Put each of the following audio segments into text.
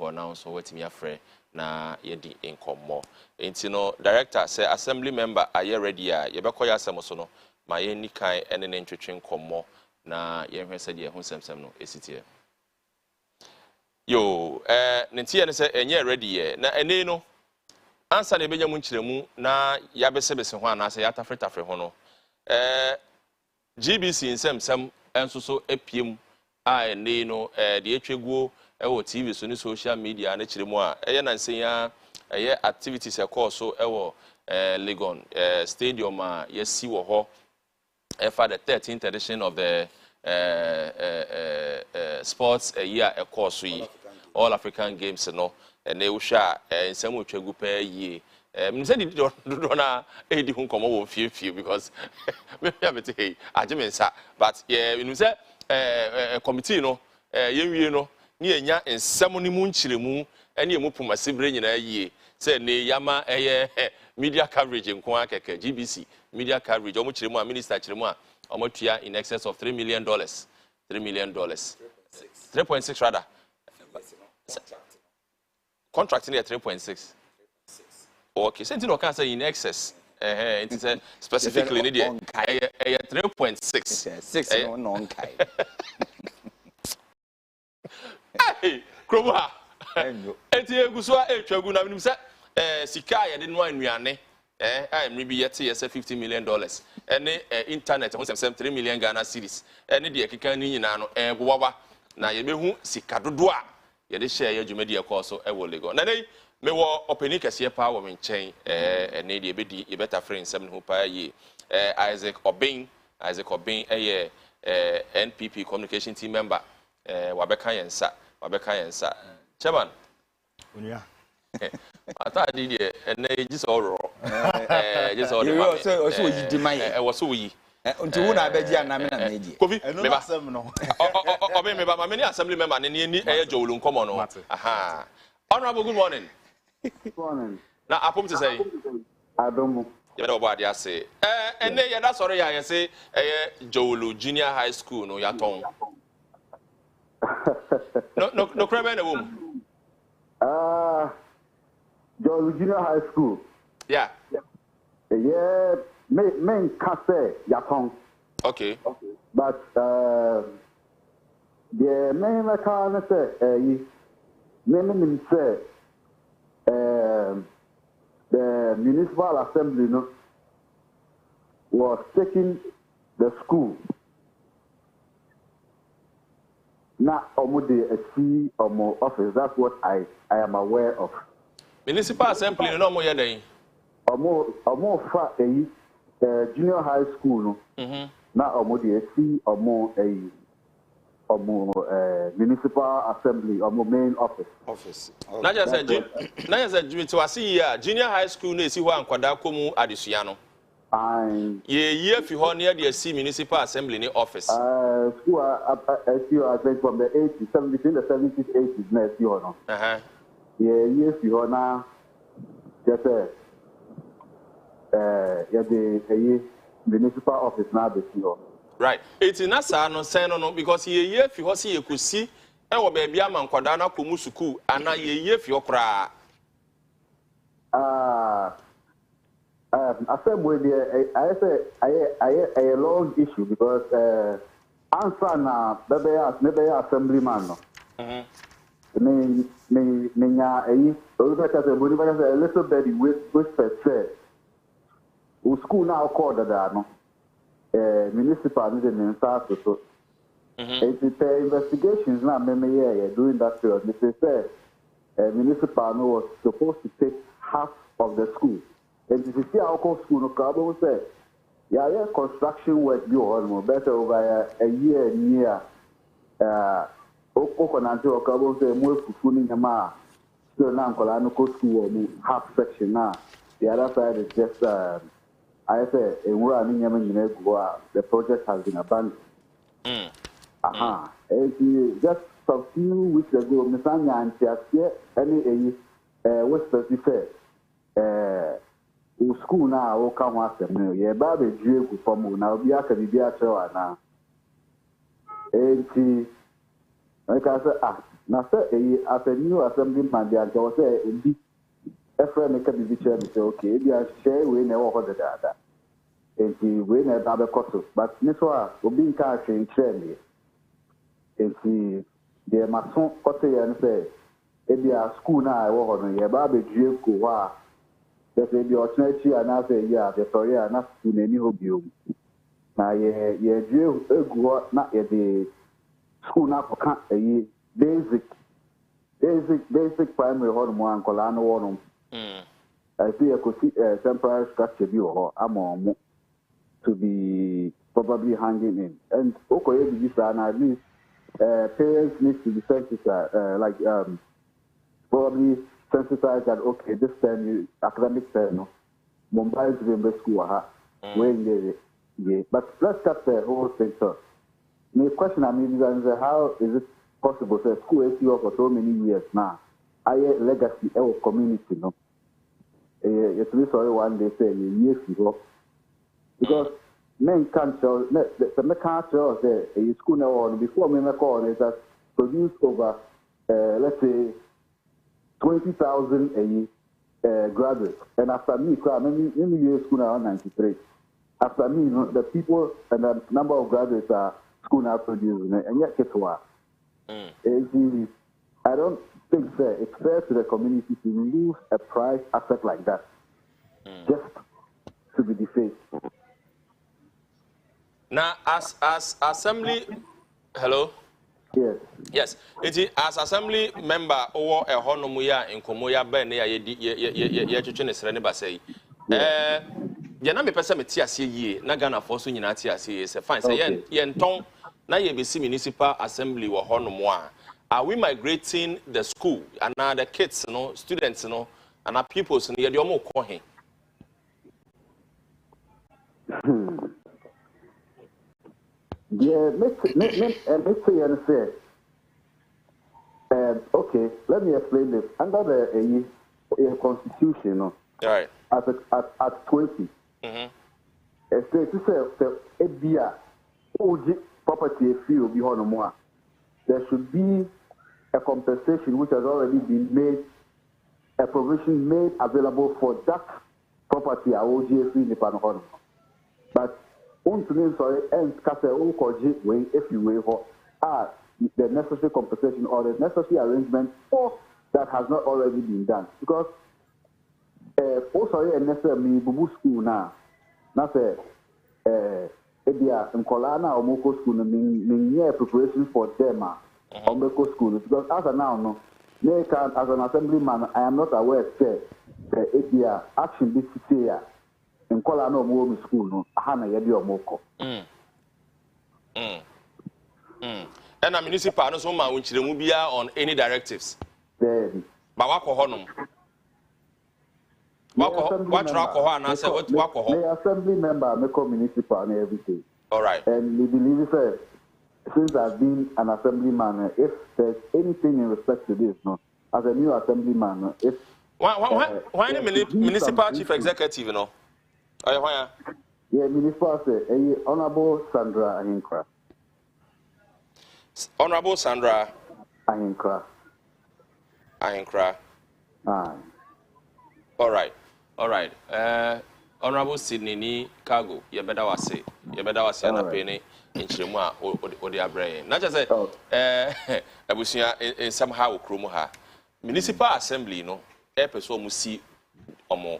or now so what me afre na yedi inkomo enti no director say assembly member are ready a ye bekoya asem so no ma ye ni kan ene ne ntwetwe nkomo na ye hwese de ho semsem no esitie yo nentie ne say enye ready ye na ene no ansa na ebenya mu nkyeremu na ya besebese ho ana say ya tafretafre ho no GBC nsem enso so epiem a ene no de etweguo ewo TV so ni social media na kyeremu a eye na nsen ya eye activities e call so ewo Legon stadium a yesi wo ho for the 13th edition of the sports year e call so all African games no and they usha nsem otwegu pa yie me say do na edi hu komo wo fie because me abete hey ajemensa but you say committee no yenwie no ni enya nsem ni mu nkyiremu ene emu pomasibre nyina yie say ne yama media coverage nko akeke GBC media coverage omo kyiremu a minister kyiremu a omo tua in excess of $3 million 3 million 3.6 rather contracting at 3.6 okay so you can say in excess it is specifically need 3.6 6 no kai hey kroba enti eguso etwagu na minim say sika ye de no anuane I maybe yet $50 million ene internet on some 3 million Ghana cedis ene de keka ni nyina no bowawa na ye behu sika dodo a ye de share ye dwumadi e call so e wo Lagos na nei me wo openi kase pa wo menchen ene de bedi ye better friend nsem ne ho pa ye Isaac Obin eye NPP communication team member wabeka yensa chairman unia ata di de ene just all just all the so yi di mai wo so yi nti wo na abeji ana me na meji kofi me ba sem no obe me ba ma me assembly member ne ni jowulu nkomo no aha honorable good morning good morning na apom to say adomu ye be obo ade ase ene ye da soro ya ye say jowulu junior high school no ya ton no creme na wom Jowulu Junior High School. Yeah. Yeah, main case Yapon. Okay. But the main can say main say the municipal assembly no was taking the school. Not omudi a C or office. That's what I am aware of. Municipal assembly no mo yeden. Omo fa junior high school no. Na omudi a C omo municipal assembly omo main office. Na just say Jimmy to see here junior high school no esi ho ankwada komu adesua no. Ye fi ho near the C municipal assembly ni office. School I think from the 80s, 70s, the 70s, 80s next year no. Yeah, fi ho na just the municipal office na be fi ho. Right. It's na sa no sen no because ye fi ho se ye kosi e wo ba bia man kwada na komu school ana ye fi ho kra. I said, I say a long issue because answer na maybe assemblyman no. Me nya a little bit with say school now called that no municipal need in start so it's investigations now me during that period they say municipal was supposed to take half of the school. And if you see our school, no problem say, yeah, construction work be almost better over a year and year. Okonanti or carbon say more fufuni yama. So now Kolano school half section now. The other side is just I say the project has been abandoned. And just a few weeks ago, Misanya and Tiasia any was specified. School now will come after me. Yeah, Baby Jew from now be a can be a show now. And like I said, na say as a new assemblyman dey go say ebi efre make be chair say okay ebi a share we na wo ho dada enti we na ba be koso but me so a obi nka ahwe chair me enti dey maso kote ya no say ebi a school na wo ho no ye ba be due ko ho a say ebi o tnachi ana say ya the story na school na ni ho bio na ye due egu ho na ye dey school na koka basic primary hall mo ankola no wono I see a temporary structure bi ho amomo to be probably hanging in and okoye bi sa na at least parents need to be sensitized probably sensitized that okay this time academic term no Mumbai to be school ha when but let's cut the whole thing so the question I mean is how is it possible say school is here for so many years now I legacy of community no it will sorry one day say years ago because men can't tell the can't tell say a school now before me call it has produced over let's say 20,000 graduates and after me many years school now 93 after me the people and the number of graduates are school now producing and yet get to I don't think it's fair to the community to lose a prize asset like that just to be defaced. Now, as assembly, hello. Yes. As assembly member or a honomuya in Komoya Ben, ye chichen is Reneba say. Yana me pesa me tiasi ye, Nagana for soon in Atiasi is a fine say yen ton. Now you be see municipal assembly or honomwa. Are we migrating the school and now the kids, students, and our pupils, and you're more calling? Yeah, let's say, okay, let me explain this. Under the constitution, right. At 20, it says property fee will be on more. There should be a compensation which has already been made, a provision made available for that property. I will give free the but sorry, and if you will, the necessary compensation or the necessary arrangement for that has not already been done because sorry, and necessarily bubu school now. Not Ebia Nkolana or Moko school mean preparation for them or Moko school because as a now as an assemblyman I am not aware that Ebia action this year Nkolana or Moko school no Hana Yedi or Moko. And a municipal no so ma unchiremubia on any directives. There. But wako honum. The assembly member make a municipal and everything. All right. And we believe since I've been an assemblyman, if there's anything in respect to this, as a new assemblyman, if why the municipal chief executive, why? Yeah, municipal say Honorable Sandra Ahinkra. Honorable Sandra Ahinkra. Aye. All right. Honorable Sydney ni Cargo, you better was say na penny in Chimwa or the Abrain. Not just a somehow Krumoha. Municipal Assembly, episode musi omo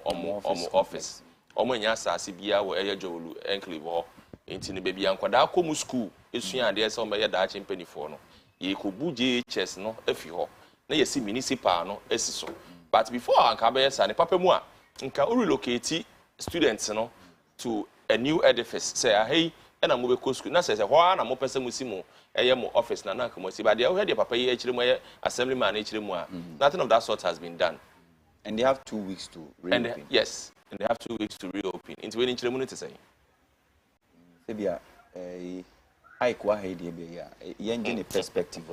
office. Omo nyasa sibia wo eya jolu enclave enti ne baby ankwada akomu school esua ade ese omo ya da chimpany for no ye ko buje chess no afi ho na ye si municipal no esiso but before anka be yesa ne papa mu a nka o relocate students no to a new edifice say hey na mo be ko school na say ho na mo pese mu si mu eye mo office na na ka mo si ba de o he papa ye akire mo ye assemblyman akire mu a nothing of that sort has been done and they have 2 weeks to reopen. And they have 2 weeks to reopen. Into when in to say. Sebia, I quite idea, young perspective.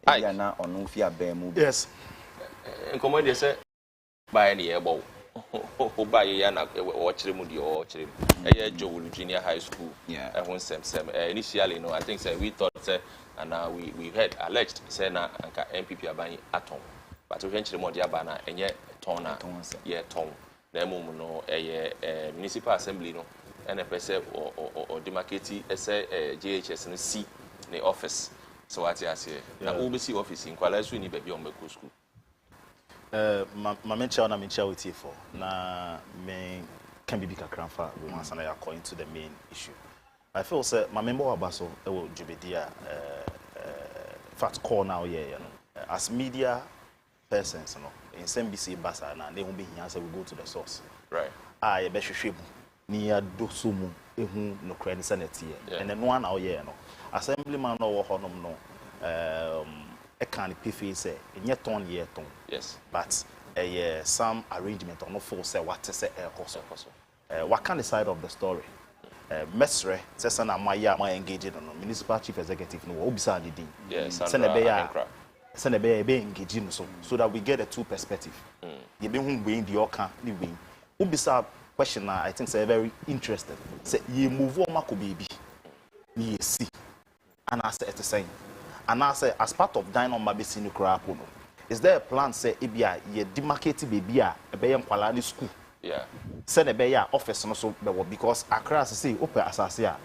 I na on Ufia Bemu. Yes. And come on, they say, by any airbow. Oba ye na watch mu di or chim. Eh Joel Junior High School. Yeah. Initially no, I think say we thought say and we heard alleged say na anka MPP aban aton. But we hear mo dia ba na enye ton na ye ton. Na emu no municipal assembly no and a person or demarcate JHS and C the office. So what I say now OBC office in Kuala Lumpur ni baby on medical school. My mentor na mentor with you for na me can be bigger grandfather we want to go into the main issue. I feel say my member abaso e wo Jubedia fact call now here you know as media persons you know in SMBC basa na they won't be here say we go to the source. Right. Ah be hwehwe ni adoso mu ehu no kra ni senate here and then one now here no assemblyman no wo honom no e kan PFA say enye ton ye ton. Yes. But some arrangement on no full say what say koso. What kind of side of the story? Mesre says na my engaged no municipal chief executive no obisa the din. Yes, send be engaged so that we get a two perspective. You be who we the oka ni we. Obisa question I think say very interested. Say you move on mako baby. Ni see. And I say at the same. And I say as part of dine on mabisi ni kra no. Is there a plan say ebia ye demarcate baby a be yam kwala ni school? Yeah. Send a be office no so because Accra say open asase a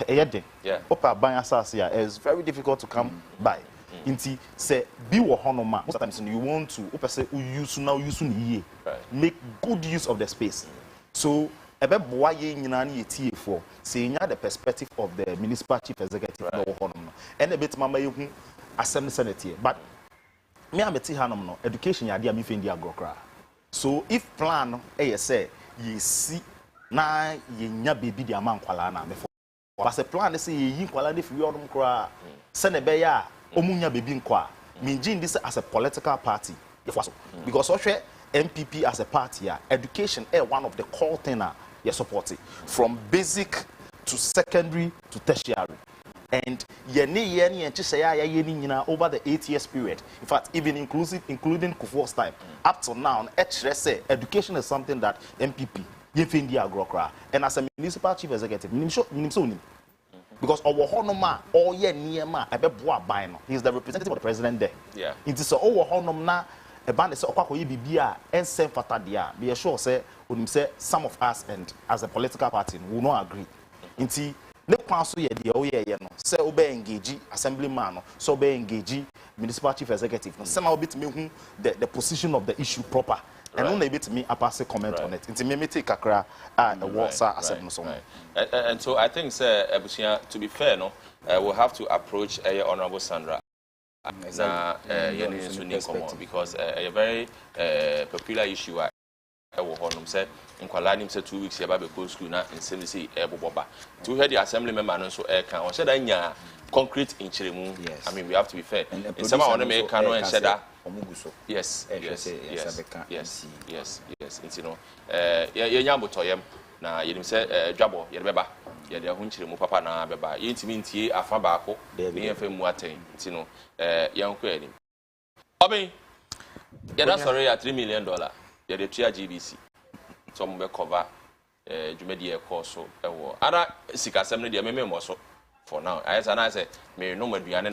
eyedin. Yeah. Open ban asase a is very difficult to come by. Inti say be wo honoma most of the times you want to open say use now use ni make good use of the space. So ebe boa ye nyina na yetie for say nya the perspective of the municipal chief executive no honoma and a bit mama ye hu assembly senate here but me ameti hanom no education yade am fendi agrokra so if plan say ye si na ye nya baby di ama nkwala na me for but say plan say ye yi nkwala de fi odom kra se ne be ya omunya baby nkwa me gin this as a political party because ohwe MPP as a party education one of the core thing you support it from basic to secondary to tertiary. And over the 8 years period, in fact, even including Kufuor's time, up to now, education is something that MPP, and as a municipal chief executive, because our honoma, all year near ma, he's the representative of the president there. Yeah. It is our honoma, a band is and same fatadia. Be sure, say, some of us and as a political party will not agree. Inti ne kwanso ye de oyeye no se obey engage assemblyman no so obey engage municipal chief executive no se na obit me hu the position of the issue proper and no na bit me pass comment on it inti me take kakra the words are assembly so and so I think say Ebusia to be fair no we'll have to approach Honorable Sandra na because a very popular issue say nkwala nim say 2 weeks yaba be go school na nsem say eboboba to hear the assembly member no so can on said anya concrete in chiremu. I mean we have to be fair in some on make can and said that yes you know ye nyambo toyem na yenim say dwabo ye beba ye de ho chiremu papa na beba ye ntimi ntie afa baako ye fa mu aten you know ye nko enim obi ye da sorry ya $3 million ye de tua GBC so mo be cover dwumadi e course so ewo ara sika sem ne de me mo so for now I say me no maduane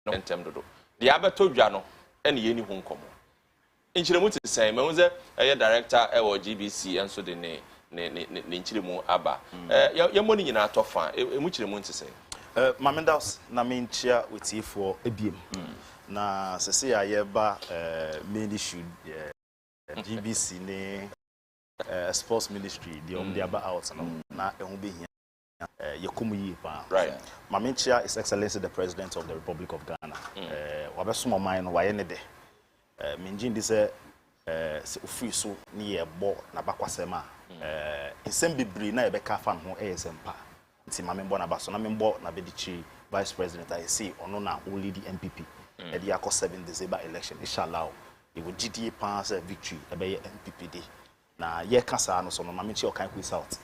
no entem dodo de abeto dwa no ene ye ni hu nkomo nchiremu ti say me hu ze director ewo GBC enso de ne nchiremu aba ye mo ni nyina atofa emu chiremu ti say Mamendas na me nchia witi for ebiem na sese ya ye ba main issue GBC ne sports ministry the they about out na ehun be hia yakumu yi pa right Mamenchia is excellency the president of the Republic of Ghana wabeso man no waye ne de minjin di se ofri so ne ye bo na bakwasema nsem bibiri na ye be ka fan ho sempa nti mamembo na baso na membo na bedichi vice president I see ono na only the MPP e dey akọ 7 December election inshallah it will GDA pass a victory ebe MPPD na ye kasa no so no Mamenchia okan quiz out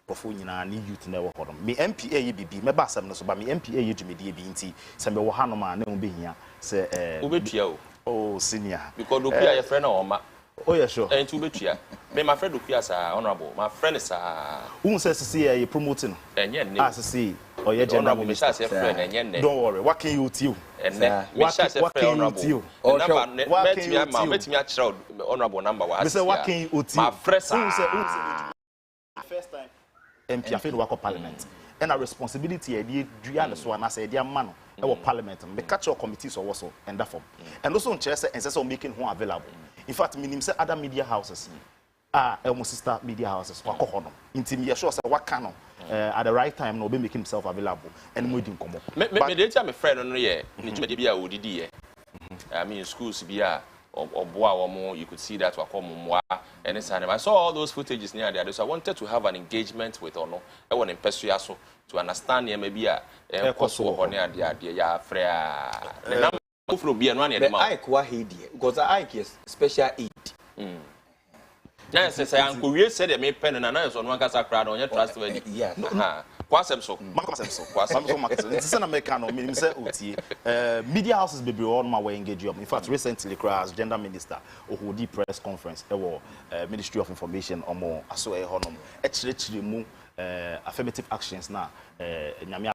profo nyina ni youth na wo hodom me MPA ye bibi me ba asem no so ba me MPA ye dwumedie bi nti se me wo hanom a na wo behia se wo betua oh senior because do pia ye friend na o ma Oh yeah, sure. And to betua. Me my friend Okuya honorable. My friend is Who says to see you promoting? And yet As to see or your general honorable minister. Mr. friend and yet. Don't worry. What can you do? And then what can you do? What can you do? Let me actually honorable number. Mr. What can you do? My friend first time MP afei work of parliament. And a responsibility e dey dua so na say dey man no e parliament. Me catch your committees or so and that form. And also on chair say and say making who available. In fact, meaning say other media houses almost sister media houses wako hono. Inti me sure say what can at the right time no be make himself available and mo di nkomo. Me dey tell my friend no ye ni tuma dey bia odidi ye. I mean schools bia oboa womo you could see that wako mwa and I saw all those footages near there, so I wanted to have an engagement with Ono. I want to so to understand maybe a cost of honey and the ya freya. The number from being one of them. Ike wa hedi because Ike is special aid. Yes, I uncle we said they made pen and announce on one casa crowd on your trustworthy. Yeah. Kwasem so. Kwasem so market. This is an American meaning say OT. Media houses be on my way engage you. In fact, recently as gender minister Ohudi press conference Ministry of Information or more aso e honom. Echirechiri mu affirmative actions na nyame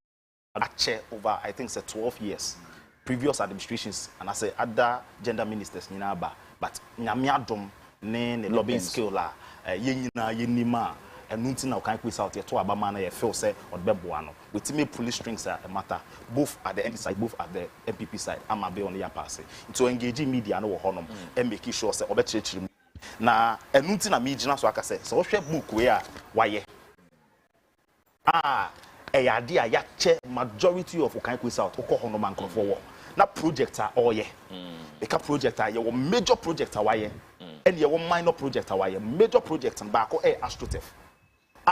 ache over I think say 12 years. Previous administrations and I say other gender ministers nyina ba but nyame adom ne lobbying skill la yenyina yenima and now can quiz out here to Abama na feel say or beboano. With me pull strings a matter both at the NDC side, both at the MPP side. I'm a be on the pass. To engaging media no honum and making sure say obey na enunti na media so aka say so share book where why a idea ya che majority of can quiz out ko honum man for na projector all ye because projector ye major projector why and ye minor projector why major project and back AstroTurf.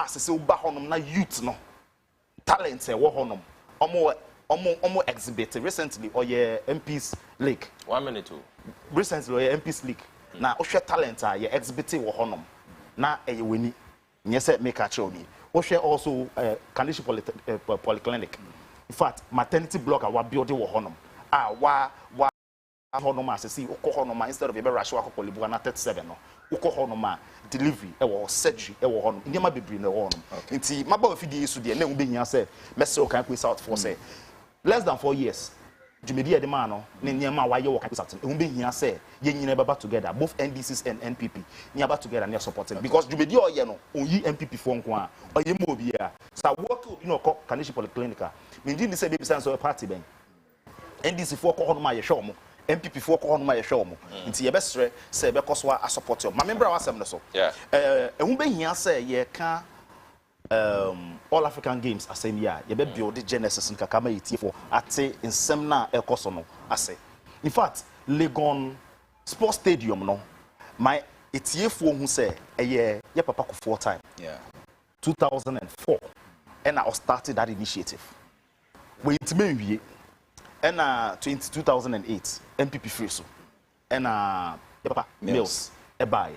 Say uba honum na youth no talent e wo honum omo exhibit recently or ye MP's League 1 minute too recently or ye MP's League na o hwe talent ye exhibit wo honum na e weni nye say make a show ni o hwe also Kandishi Polyclinic in fact maternity block wa build wo honum wa honum as see o honum instead of e be rush wa Polibu na 37 no uko honoma delivery e surgery e honum ndema bebre na honum nti maba ofidi su de na ube hia say mesel kan quiz out for say less than 4 years jumedi e de ma no ne ndema wa ye wo kan quiz out ube hia say ye nyina baba together both NDCs and NPP ni aba together na supporting because jumedi o ye no onyi NPP for nko a o ye mo obi a sa work you know Kandishi Polyclinic me ndi say baby sense o party ben NDC for ko honoma ye hwe omo MPP for ko honoma ye hwe omo nti ye besre say be koso a support ma membra wasem no so ehun be hia say ye ka all African Games asem ya ye be build genesis nkaka ma yiti for ate nsem na ekoso no ase in fact Legon Sports Stadium no my etiefo hu say ye papa ko 4 time 2004 and I started that initiative we intime wie and 2008 MPP free so and papa Mills e buy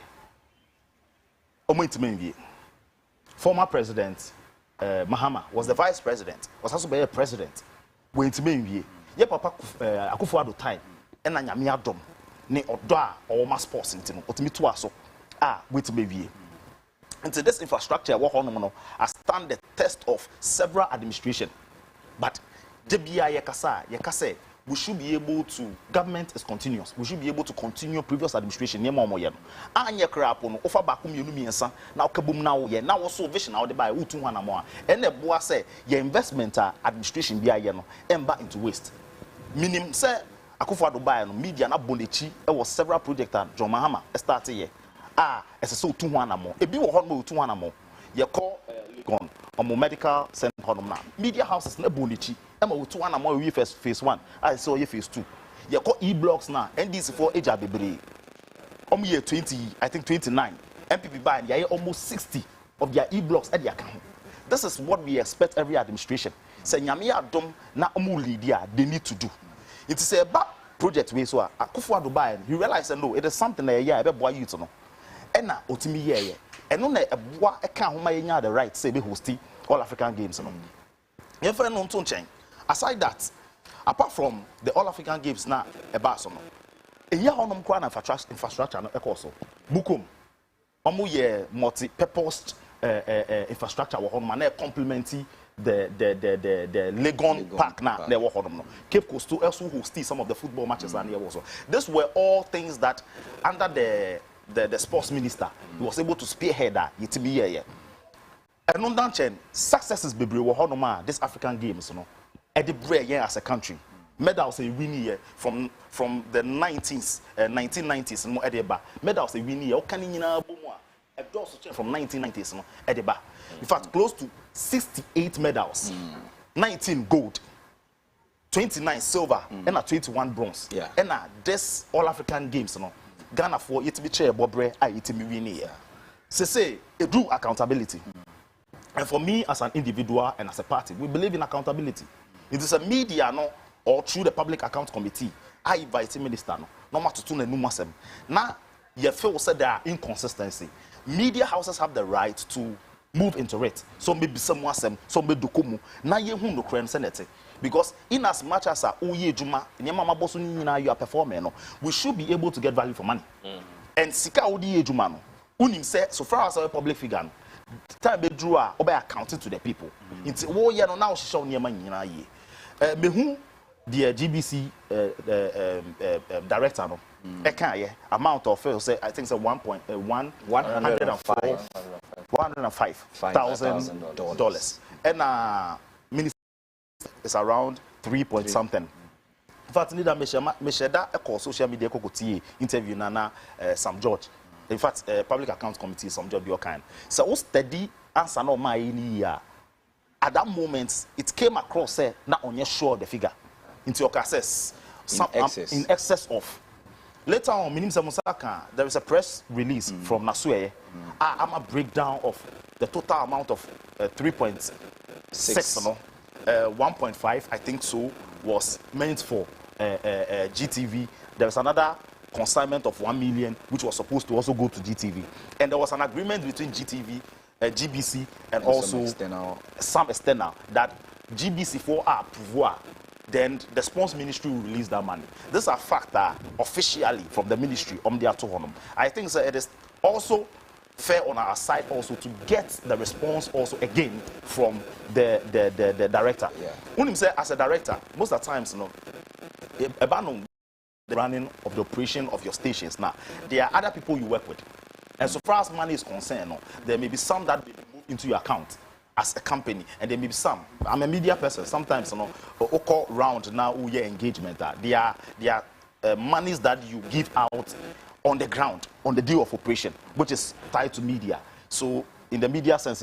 omo former president Mahama was the vice president was also be a president we intime wie papa Akufo-Addo time and nyame adom ne odo a o sports ntino otimi to aso we intime wie into this infrastructure what no has stand the test of several administration but Debia Yakasa, we should be able to, government is continuous, we should be able to continue previous administration, near Momoyan. And your crap on offer back Yumi now Kabum now, now also vision out by Utuana and the boy say, your investment administration be a and back into waste. Minim say, Akufo-Addo buy media na Bonechi, there was several projects that John Mahama started here. As a so 200 more, a bit of hot 200 more. You call gone on medical center honor media houses na Bonechi. Emma with 2 and more phase 1. I saw you phase 2. You call e-blocks now. NDC for age abebre. Year 20, I think 29. MPP buy and almost 60 of their e-blocks at their account. This is what we expect every administration. Say nyame adom na lead they need to do. It is a bad project we so Akufo-Addo buy. You realize no, it is something that be boy you to know. And na otimi ye. And no na eboa e kan homa yenya the right say be hosti all African Games no. Ye friend no aside that, apart from the All African Games now, a basono, eya honom kwa na infrastructure no ekoso bukom omo ye multi-purpose infrastructure wo honom na complementing the Legon Park now they were honom no. Cape Coast also hosted some of the football matches and here also. These were all things that under the sports minister he was able to spearhead that yetimi here. And on that chain successes bebre wo honom this African games no. Edibre as a country. Medals a winning year from the 1990s no edeba. Medals a winning year o kan nyina bomu a does from 1990s no edeba. In fact, close to 68 medals, 19 gold, 29 silver, and 21 bronze. Yeah. And this All African Games, Ghana for it to be chair Bobre, I it me win here. Say it do accountability. And for me as an individual and as a party, we believe in accountability. It is a media or through the Public Account Committee. I invite the minister no matter to no masem. Now you feel said there are inconsistency. Media houses have the right to move into it. So maybe someone some maybe dokumu. Na ye hu no kren senete. Because in as much as oye juma, nyama bosu nyina you are performing no, we should be able to get value for money. And sika odi juma no. Unim say so far as a public figure no. Time be drew a obe accounting to the people. Inti wo ye no na wo hihye nyama nyina ye. Me hu the GBC director no. Amount of say I think say $105,000 and minister is around 3 point something. In fact, need me share that a social media kokoti interview nana Sam George. In fact, Public Account Committee Sam George your kind. So steady answer no my year. At that moment, it came across say not on your sure the figure into your assess in excess of. Later on, there is a press release from Nasue. I'm a breakdown of the total amount of 3.6. 1.5, I think so, was meant for GTV. There was another consignment of 1 million, which was supposed to also go to GTV. And there was an agreement between GTV, GBC, and also some external that GBC for our pouvoir. Then the sports ministry will release that money. This is a factor officially from the ministry on their honum. I think so it is also fair on our side also to get the response also again from the director. When you say as a director, most of the times, about the running of the operation of your stations now, there are other people you work with. And so far as money is concerned, there may be some that will be moved into your account as a company, and there may be some. I'm a media person. Sometimes, call round now your engagement. There are monies that you give out on the ground on the day of operation, which is tied to media. So in the media sense,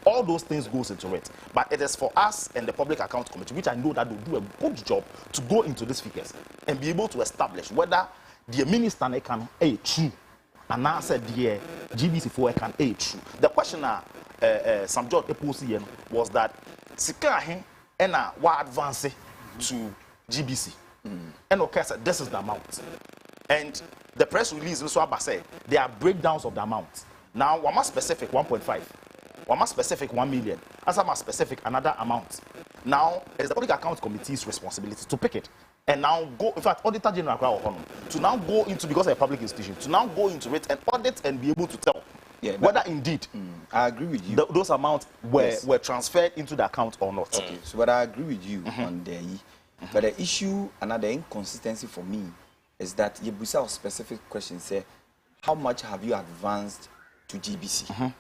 all those things goes into it. But it is for us and the Public Account Committee, which I know that will do a good job to go into these figures and be able to establish whether the minister can true. And I said the GBC4 can true. The question Sam George posed was that Sika and what advance to GBC. And okay, so this is the amount. And the press release also said there are breakdowns of the amount. Now, one more specific 1.5, one more specific 1 million, as a more specific another amount. Now, it's the Public Account Committee's responsibility to pick it. And now go, in fact, Auditor General to now go into, because of a public institution, to now go into it and audit and be able to tell whether indeed I agree with you. Those amounts were transferred into the account or not. Okay, so but I agree with you on the but the issue, another inconsistency for me, is that you ask a specific question, say, how much have you advanced to GBC?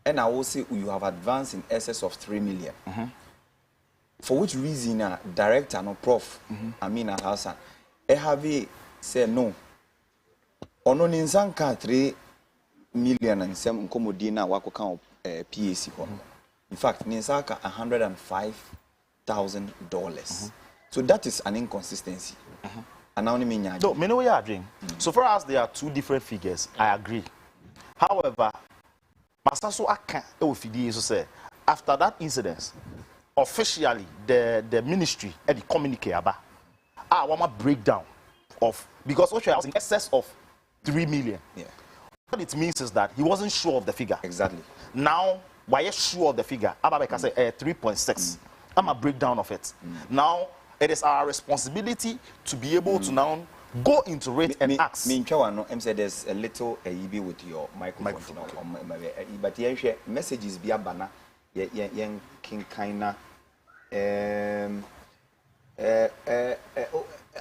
And I will say you have advanced in excess of 3 million. For which reason, director, no prof, Amina Hassan, have said no. Ono ninsanka 3 million and some comodina wako count PAC. In fact, ninsaka $105,000. So that is an inconsistency. And now me know what you are doing. So far as there are two different figures, I agree. However, Masaso Aka say after that incident, officially the ministry and the communique about want a breakdown of because Osho was in excess of 3 million. What it means is that he wasn't sure of the figure. Exactly. Now, why are you sure of the figure? Ababeka say 3.6. I'm a breakdown of it. Now, it is our responsibility to be able to now go into it and ask. I'm saying there's a little EB with your microphone. But yeah, messages be a banner. Yen king kinda.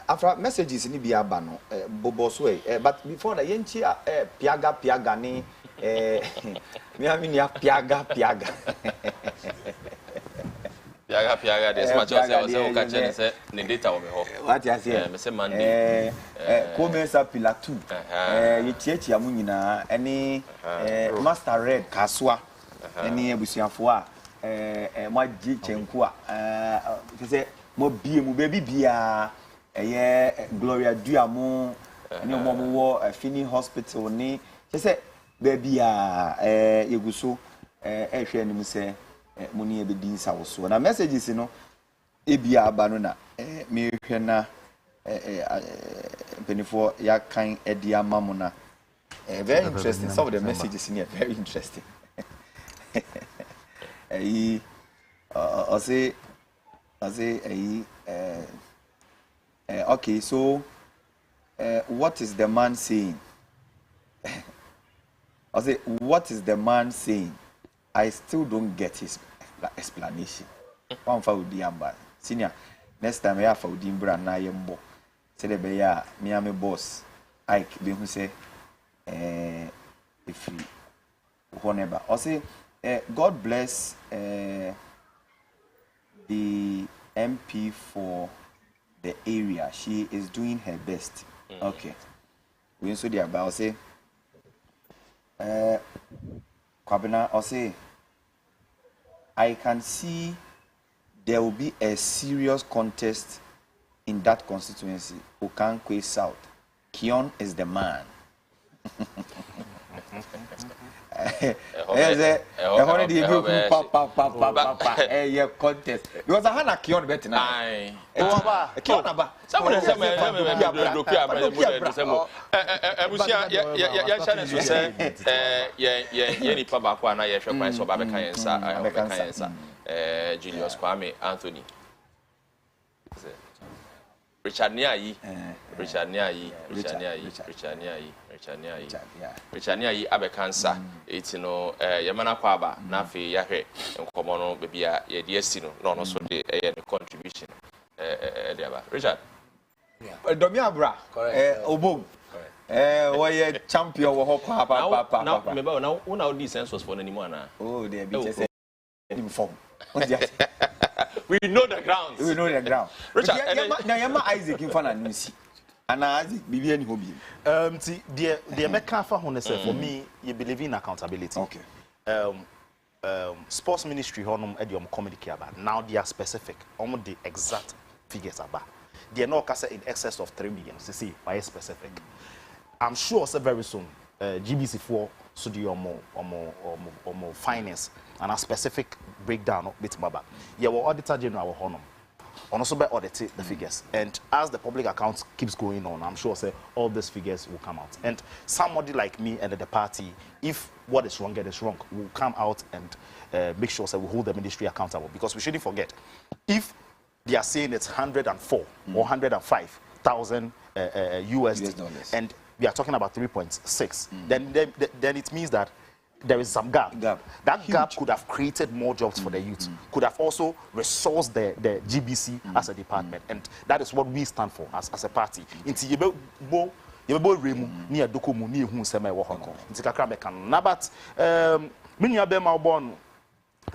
After messages in the Biabano, Bobos way. But before the Yenchi, Piaga ni, Miaminia Piaga. Piaga, there's much else I was catching the data of what you say, Mr. Monday. Comesa Pila 2. You teach Yamunina, any Master Red Kaswa, any Busiafua, my G Chenkua, say, Mobi, baby Bia. Gloria Duamo, and your mom war Finney Hospital. She said, baby, you go so, and say, Money be this house. So, and messages, you know, Ebia Banana, Mirkena, penny for ya kind Edia Mamona. Very interesting. Some of the messages in here, very interesting. I say, okay, so what is the man saying? I say, what is the man saying? I still don't get his explanation. One for Udiamba. Senior, next time I have for Udimbra na yembo. Say the beya, me am a boss. Ike, be who say, if you, whenever. I say, God bless the MP for the area. She is doing her best. Okay. We also the about say Kwabena or say I can see there will be a serious contest in that constituency. Okankwe South. Kion is the man. Contest because I had a Kion better now. Someone said, Julius Kwame Anthony. Richard Niayi, Abekansa, it's no Yamana Kwaba, Nafi Yahe, and Komono, baby, Yesino, no, so the contribution. Richard. Domia bra, Obo. Why champion or papa? Now, remember, now, one of these sense was for anyone. Oh, they be informed. We know the grounds. We know the ground. Richard, now Yama Isaac in front of Lucy. And Isaac, Bibi and Hobby. The American for me, you believe in accountability. Okay. Sports ministry, honum, Edium comedy about. Now they are specific. Almost the exact figures about. They are not in excess of 3 million. You see, why specific? I'm sure very soon, GBC4 should do more finance and a specific breakdown of bit baba. Yeah, well, Auditor General honum. Also by audit the figures, and as the public accounts keeps going on, I'm sure all these figures will come out. And somebody like me and the party, if what is wrong is wrong, will come out and make sure we hold the ministry accountable, because we shouldn't forget, if they are saying it's 104 or 105,000 USD, and we are talking about 3.6, then it means that there is some gap. That huge gap could have created more jobs for the youth, could have also resourced the GBC as a department, and that is what we stand for as a party.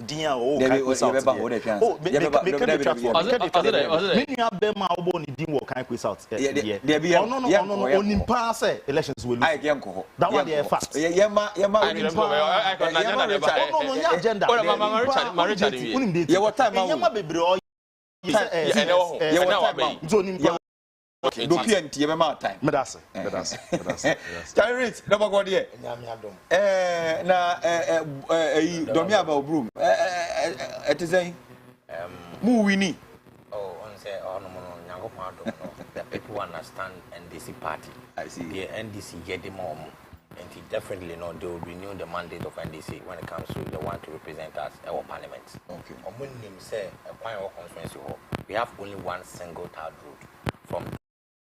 Dia oh make me out onim pass elections will that one dey fact agenda document you time. Medase. Charity, never go there. Na Domia about broom. It is a mu winnie. Oh, on say the people understand NDC party. I see. The NDC get them more. And definitely, no, they will renew the mandate of NDC when it comes to the one to represent us in our parliament. Okay. When him say a point of constituency, we have only one single tarred road from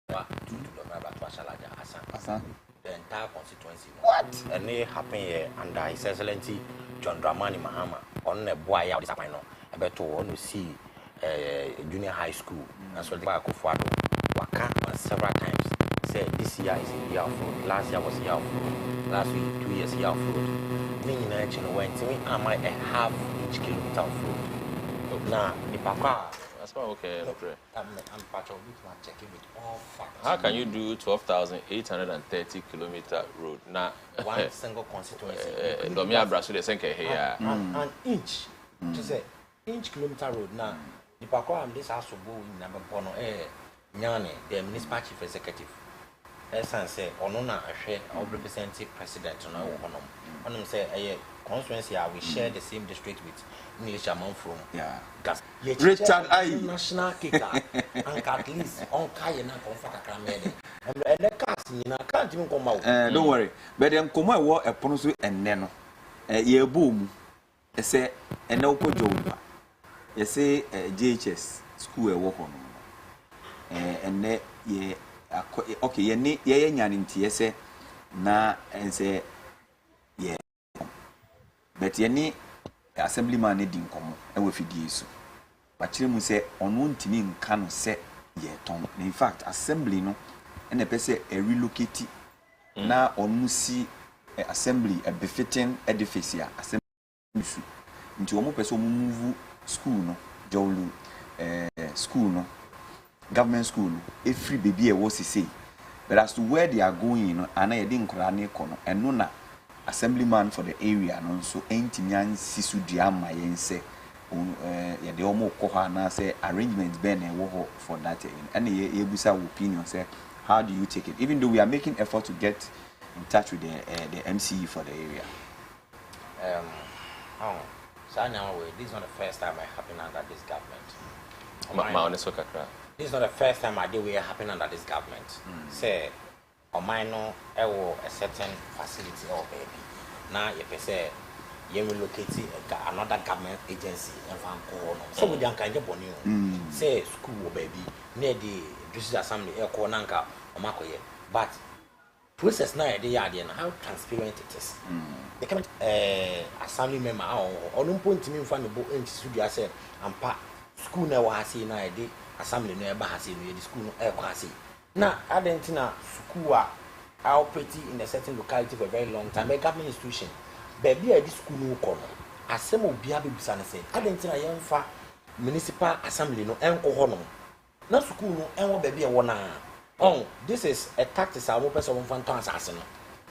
to Domaba to Ashalaja Hassan. The entire constituency. What? And it happened here under His Excellency John Dramani Mahama on a boy out this I know. I bet to want to see junior high school. And so the Akufo-Addo waka on several times. Say this year is a year of road. Last year was a year of road. Last week, 2 years year of road. Meaning that you know when am I a half-inch kilometer of road? Now, the Papa. That's not okay. I'm part of it. I'm checking with all facts. How can you do 12,830 kilometer road? Now, one single constituency. Domia Brasil, they think here. An inch. To say, inch kilometer road. Now, the Papa and this house will go in number one. Nyane, the municipal chief executive. Essence say, Onona, I share our representative president on our honor. On him say, a constituency, we share the same district with English among from. Yeah. Richard I national kicker and at least on Kayana comfort Camede. And the cast, you can't even come out. Don't worry. But then come out war a ponzu and neno. Ye boom. I say, and no cojoba. You say, JHS school a walk on. And ne ye okay ye ne ye nyaninti say na and say yeah but ye ne assemblyman ne din komo e we fidie so ba kire mu say ono ntimi nka no say ye ton in fact assembly no e pese e relocate na onu si assembly a befitting edifice ya assembly su nti omo pese omo move school no jowlu school no government school a free baby a was say but as to where they are going you know and I didn't crane kono and no na assemblyman for the area no so entinyan sisu diama yen say ya de omo ko ha na say arrangements ben e wo for that and ye busa opinion say how do you take it even though we are making effort to get in touch with the MCE for the area so now this is not the first time it happened under this government. My honest kakra. This is not the first time I did we happen under this government. Say, or minor, a certain facility or baby. Now, you say, you will locate another government agency and find corner. So we don't kind of you. Say, school or baby, near the District Assembly, air cornanka or Makoye. But process now, they are there, how transparent it is. They come assembly member or no point to me from the book in studio. I said, I'm part school now, I see now, assembly no eba hase no the school no ekwase na adentina school are operating in a certain locality for a very long time a government institution baby this school no kono asem obi abebisa na say adentina yemfa municipal assembly no enko ho no na school no enwo baby e wo na this is a tactics a mo person mo fantan asase no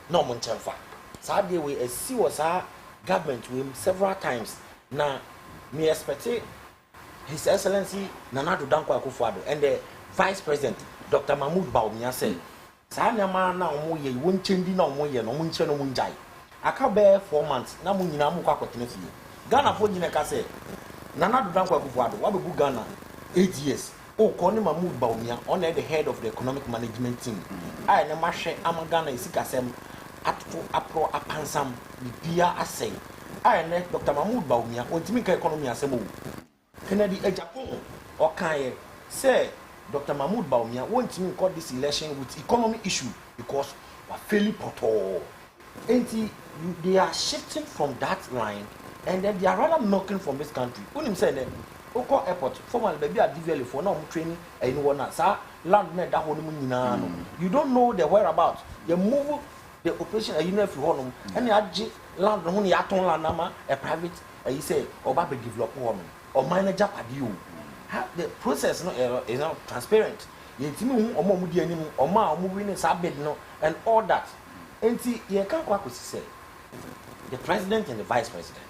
na mo nchemfa sa dey we see was our government we several times na me expect His Excellency Nana Addo Dankwa Akufo-Addo and the Vice President Dr. Mahmoud Bawumia said, "Sa nyama na omo ye won chendi na omo ye no mo nche no mo njai. Aka be 4 months na mo nyina mo kwa kwatene fie. Ghana fo nyina ka say Nana Addo Dankwa Akufo-Addo wa bebu Ghana 8 years. O ko ni Mahmoud Bawumia on the head of the economic management team. Ai na mahwe am Ghana isikasem atfo apro apansam bia asay. Ai na Dr. Mahmoud Bawumia ontimi ka economy asem o. Kennedy Ejapon or Kanye say Dr. Mahmoud Bawumia won't even call this election with economy issue because we're failing protocol. They are shifting from that line and then they are rather knocking from this country. When him say that Oko Airport, formal baby at DVL for now training and you want to land that whole you don't know the whereabouts. You move the operation a unit for home and you land when you land a private and you say Oba be develop woman. Or manager padu the process no is not transparent yetimi omo mu di anim oma omo wi ne sabed no and all that enti ye kan kwa kosi say the president and the vice president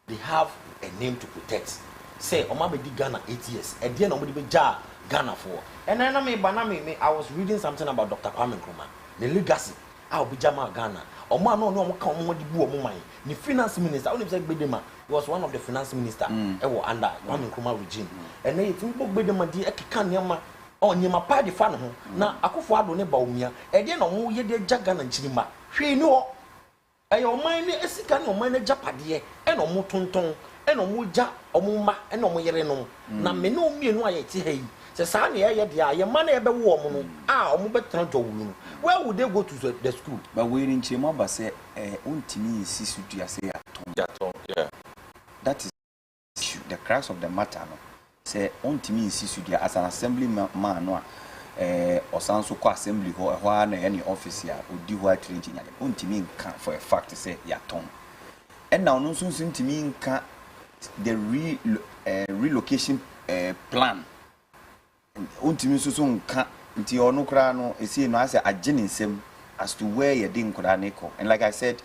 they have a name to protect say oma be di Ghana 8 years e dey na omo di be ja Ghana for and then I was reading something about Dr. Kwame Nkrumah the legacy how be jama Ghana omo no no omo kan omo di bu omo man the finance minister only say Gbedema was one of the finance minister under Kwame Nkrumah regime and then if you Gbedema di ekeka niam on nyema pa di fa no ho na Akufo-Addo ne Bawumia e dey na omo ye dey ja Ghana nchirima hwe no e your mind esika no mind japade e no mo tonton e no mo ja omuma e no mo yere no na me no mienu aye ti ha yi se sa na ye de a ye ma na ye be wo mo no a omo be tran jo wulu where would they go to the school but we in chema ba say ontimi sisu dua say yaton yeah that is the crux of the matter no say ontimi sisu dua as an assembly man no osanso ko assembly ho na any office ya odi ho atrenji nyale ontimi nka for a fact say yaton and now no so ntimi nka the relocation plan ontimi so nka nti ono kra no esi no ase ageninsem as to where ye din kra ne ko and like I said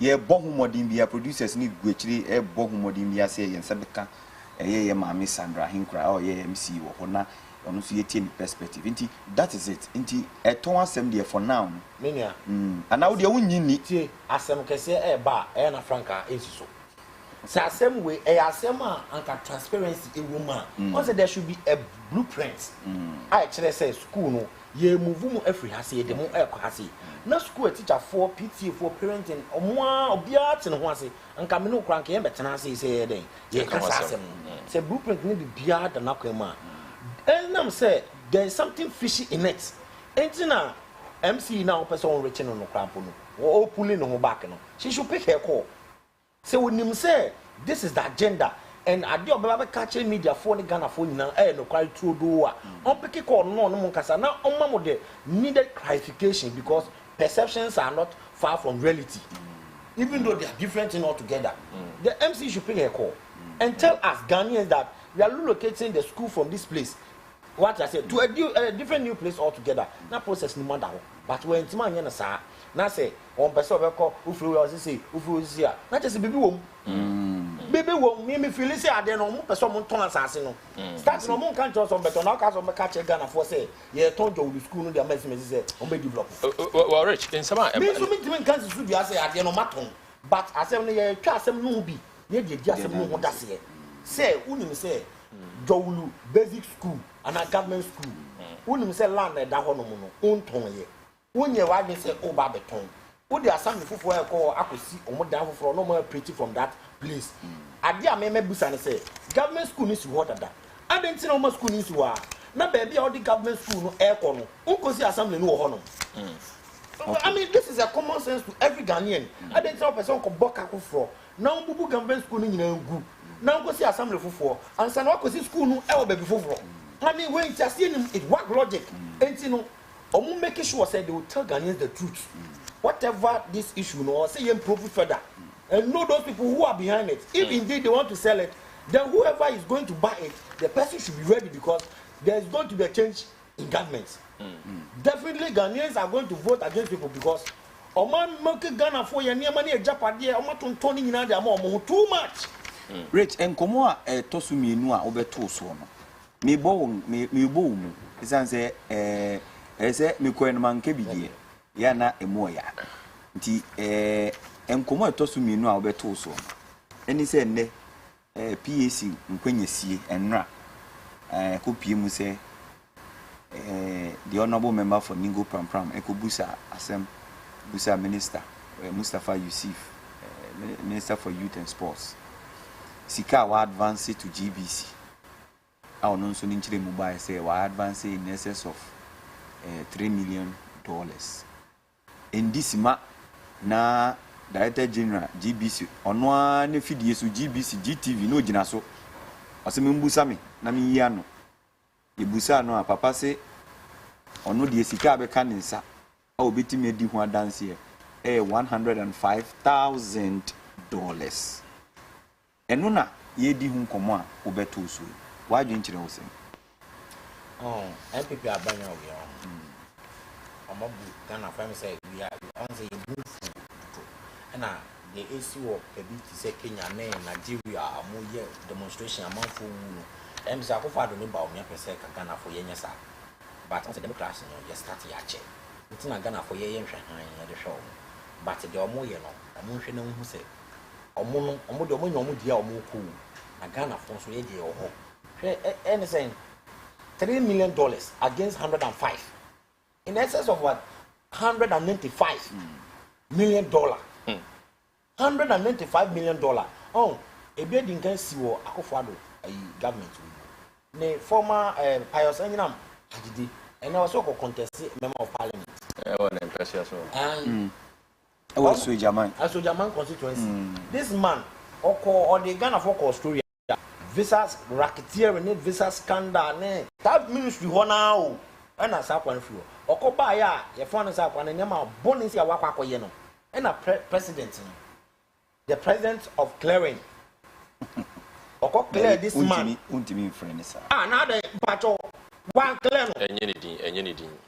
ye bohumodin bia producers ni guachiri bohumodin bia say ye nsabeka ye maami Sandra Hinkra or ye MC wo hona ono so ye tie perspective nti that is it nti eton asem there for now menia and now there wunyini tie asem kese ba na franka esiso say asem we asem anka transparency e woman also there should be a blueprint I actually say school no ye move mu afri hase ye de mu e kwa hase na school teacher for PTA for parenting omo obia te ne ho ase anka me no kra anka ye betena ase say den ye ka asem say blueprint ni bia da na kwa ma and nam say there is something fishy in it entina MC now person reaching no krampo no o pulling no back no she should pick her call say when him say this is the agenda and ade obaba catching media for the Ghana for nyina no quite true do on pick call no nkasa na omma mo the needed clarification because perceptions are not far from reality even though they are different in altogether the MC should pick a call and tell us Ghanaians that we are relocating the school from this place what I said to a different new place altogether na process ni manda but when tima anya na sa na say on person be call ufuru we say ufuru sia na just bibi wom bibi wom me feel say ade no mo person mo ton asase no start no mo kan just on better na ka so me catch Ghana for say ye ton jo school no dey message say on be develop well rich in sama me so me tima kan su bia say ade no maton but asem no ye twa asem no bi ye dey asem no ho dase say unim say Jowulu basic school and a government school unim say land da ho no mo no unton ye wonye wa dey say oba beton wo dey assembly fufo e ko akosi omo dan fufo no mo preach from that place ade a me busa ne say government school ni si ho dada adenti na omo school ni si wa na baby all the government school no e ko no unkosi assembly no ho no I mean this is a common sense to every Ghanaian adenti na person ko boka fufo na mbubu government school ni nyina ngu na unkosi assembly fufo ansa na akosi school no e wo baby fufo I mean when just see it work logic enti no omo make sure say they will tell Ghanaians the truth whatever this issue no say you improve further and know those people who are behind it if indeed they want to sell it then whoever is going to buy it the person should be ready because there is going to be a change in government definitely Ghanaians are going to vote against people because oman make Ghana for your near money japade omo tonton ni nyina dey am omo too much rich enkomo a tosu mienu a obeto so no me bo mu isan say ese me ko enman ke bidie ya na emu ya nti enkomo etosu mienu a obeto so eni se nne PAC nkwanyesie enra ko pie mu se the honorable member for Ningo Pram ekobusa asem busa minister Mustafa Yusuf minister for youth and sports sika wa advance to GBC our non so ninchire mobile say wa advance in excess of $3 million in this ma na director general GBC onwa ne fidie so GBC GTV no gina so asem mbusa me na me yia no ebusa no papa say ono de sika be ka nsa a obetimi adi ho adanse $105,000 eno na ye di hu nkomo a obeto so wa dwen kire wo sem MPP abanya we omobu Ghana fam say we are on say move and the AC wo ebiti say Kenya na Nigeria amoye demonstration amanfo wu em say akofa do ne ba onya pese ka Ghana fo ye nyesa but on say democracy no ye start ya che ntina Ghana fo ye nhwe han ye de show but the omo ye no omo nhwe na hu say omo de omo nyomo dia omo ku na Ghana fo so ye de ho hwe anything $3 million against 105 in excess of what 195 million. $195 million. Oh, a building can see what Akufo-Addo government. The former Pius Enyinam Ajidi, and also contested member of parliament. And also German constituency. This man, or the Ghana for Australia, visas racketeering, visa scandal, that ministry now, and a sap one few. Okobaya, your phone is up, and the name of bonus ya wako yeno, and a president, the president of clearing. Oko clear this man. Now the battle. One clear.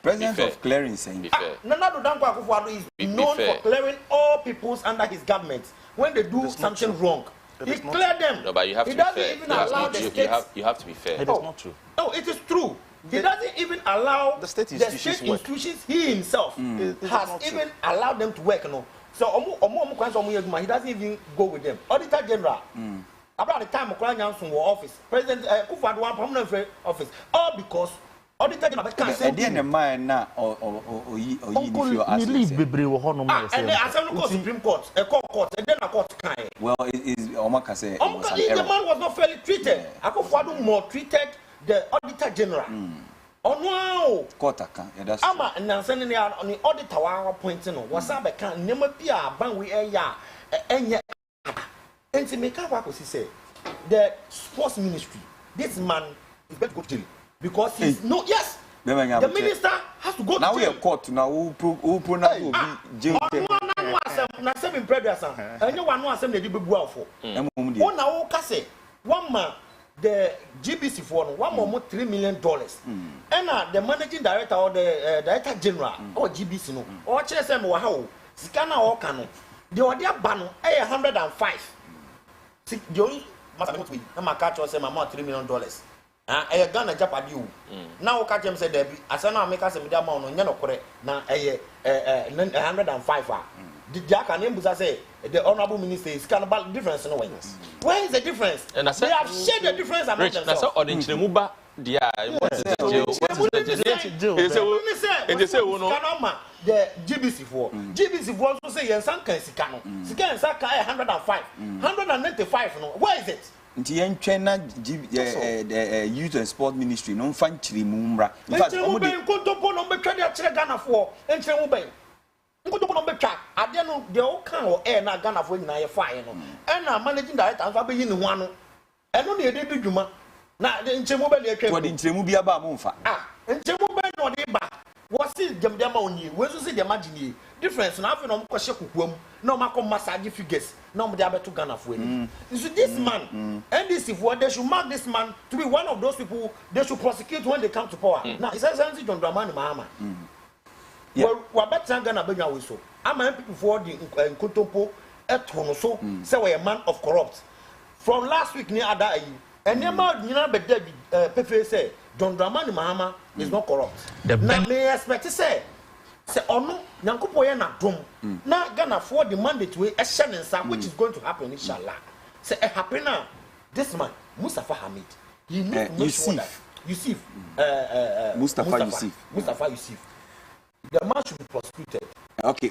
President of clearing saying. Nana Akufo-Addo is known for clearing all peoples under his government when they do something wrong. He cleared them. No, but you have to be fair. Even allow the states. You have to be fair. It is not true. No, it is true. He doesn't even allow the state institutions he himself has even allowed them to work. No, so he doesn't even go with them. Auditor General. About the time of office, President Akufo-Addo permanent office, all because Auditor General can't say. And then the man now or and the Assembly Court, Supreme Court, a court, and then a court kind. Well, it is Omaka say the man was not fairly treated. Akufo-Addo more treated the Auditor General. Oh no! Kotaka, that's Ama and sending on the auditor appointing was a can never be a ban we air and yet. And to make up say the sports ministry, this man is going to go to jail because he's no yes. The minister has to go now to jail. We are court now. Who pronounce jail? Na same in previous and you want to assume they did well for. One now say one man the GBC for one more $3 million. And the managing director or the director general or GBC no or CSM or how scanner or cano the order ban 105. See, the only matter with me, I'm a catch or say my $3 million. I Ghana Japadu. Now, catch him said, Debbie, as I now make us a media amount on Yano correct. Now, 105. The Jack and Embusa say, the honorable minister is kind of difference in a way. Where is the difference? And they have shared the difference among themselves. That's all in Chimuba. The GBC for GBC for also say yes, and Sikano. Sikan Saka 105, 195. No, where is it? The Youth and Sport Ministry, no fan Chirimumra. In fact, Ghana for and Chemubay. I don't know the old can or air not Ghana for you fire. And I'm managing director, I'll be in one. And only a day to Juma. Now, the Chemubay, what in Chemubia Bamunfa. And Chemubay no deba. What's it, them only? Where's the imagine difference? Now, no Koshaku, no Mako massage figures, no Madiaba to Ghana for you. So this man, and this if what they should mark this man to be one of those people they should prosecute when they come to power. Now, it's essentially John Dramani Mahama. Well, what better Ghana Benya we so? I'm a people for the Nkotompo so say we're a man of corrupt. From last week near Ada, and near Pepe say John Dramani Mahama is not corrupt. Now may expect to say ono Nyankopo ye na dom na Ghana for the mandate we which is going to happen inshallah. Say it happen now. This man Mustafa Hamid, he needs to make sure that Mustafa Yusuf. The man should be prosecuted. Okay,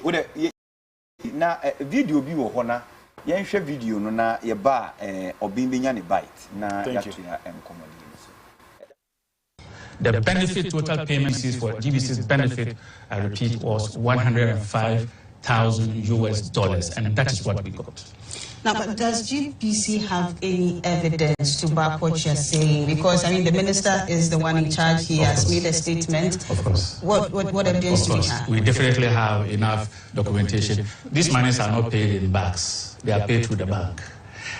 now video be wo hona ye nhwe video no na ye ba obimbenya ne bite na ya to ya The benefit total payment fees for GBC's benefit, I repeat, was $105,000, and that is what we got. Now, but does GBC have any evidence to back what you're saying? Because, I mean, the minister is the one in charge. He has made a statement. Of course. What evidence do we have? We definitely have enough documentation. These monies are not paid in bags. They are paid through the bank.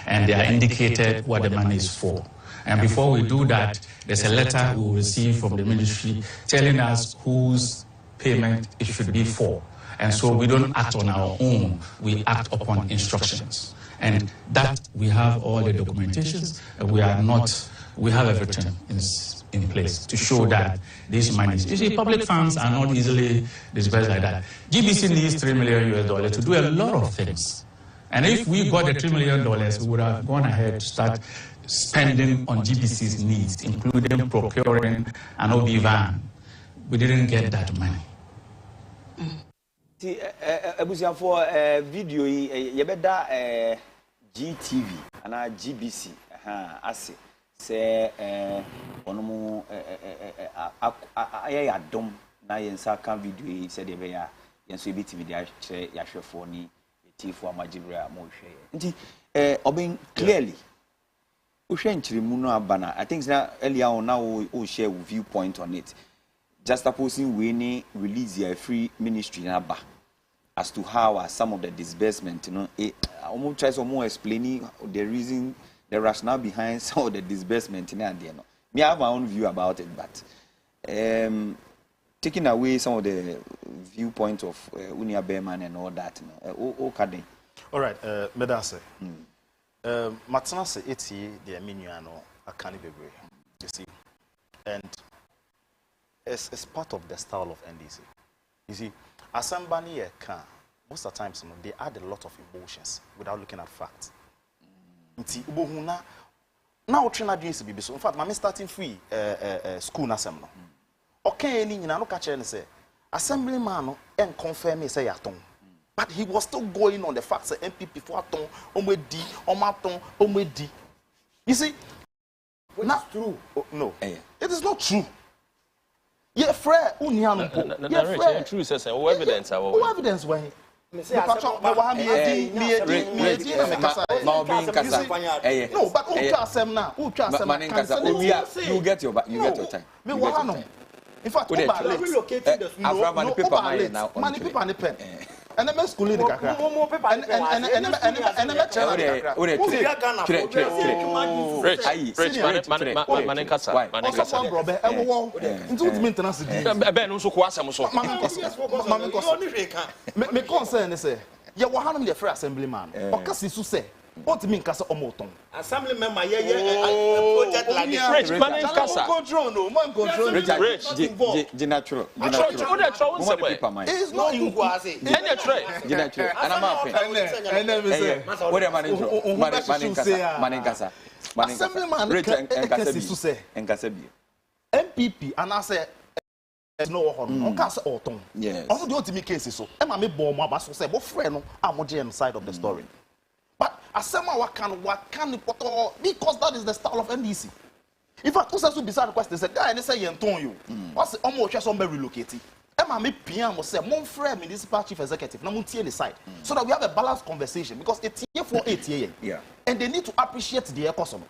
And they are indicated what the money is for. And before we do that, there's a letter we will receive from the ministry telling us whose payment it should be for. And so we don't act on our own. We act upon instructions. And that we have all the documentations. We have everything in place to show that these monies. You see, public funds are not easily dispersed like that. GBC needs $3 million to do a lot of things. And if we got the $3 million, we would have gone ahead to start spending on GBC's needs, including procuring an OB van. We didn't get that money. ti ebusia for video yi ye beda GTV ana GBC ase se onomu ya dom na yensa kan video yi se de be ya yenso ebitimi de ahwe ya hwefo ni tifo amagibra mo hwe nti oben clearly uhwe nchirimu no abana I think earlier on now we share viewpoint on it just opposing we release your free ministry number as to how some of the disbursement, you know, almost try some more explaining the reason, the rationale behind some of the disbursement in there. No, me have my own view about it, but taking away some of the viewpoint of Unia Behrman and all that, okay. All right, Medase. Matana say eti the minuano akani bebre. You see, and it's part of the style of NDC. You see, Asambani can most of the times they add a lot of emotions without looking at facts. Now trainer doing to be so. In fact, I'm starting free school na semno. Okay, ni no catch and say assemblyman and confirm me say yaton. But he was still going on the facts that MPP for aton, omedi, omaton, omedi. You see, not true. No, it is not true. Yeah, Fred, yeah, true, says no evidence. No evidence why. No, but you get your time. In fact, relocating the money paper and pen. And the school in the Kakra. What do you mean, Casa Omoton? Assembly member, project like this. Rich, man, Casa. Control, no, man, control. Rich, natural. It's not in Guazi. Natural. And I'm up. What am I Assemblyman, Rich and Casabi. MPP, and I say, no on Casa Autumn. Yes. Also, the ultimate case is so. Emma me bomb, my boss say, what friend, I'm on side of the story. But Asema because that is the style of NDC. In fact, also beside the question, say, guy, say you you. What's almost just on relocating. Emma me PM say, mon frère municipal chief executive, na muntie the side. So that we have a balanced conversation because it's here for 8 years. Yeah. And they need to appreciate the customer.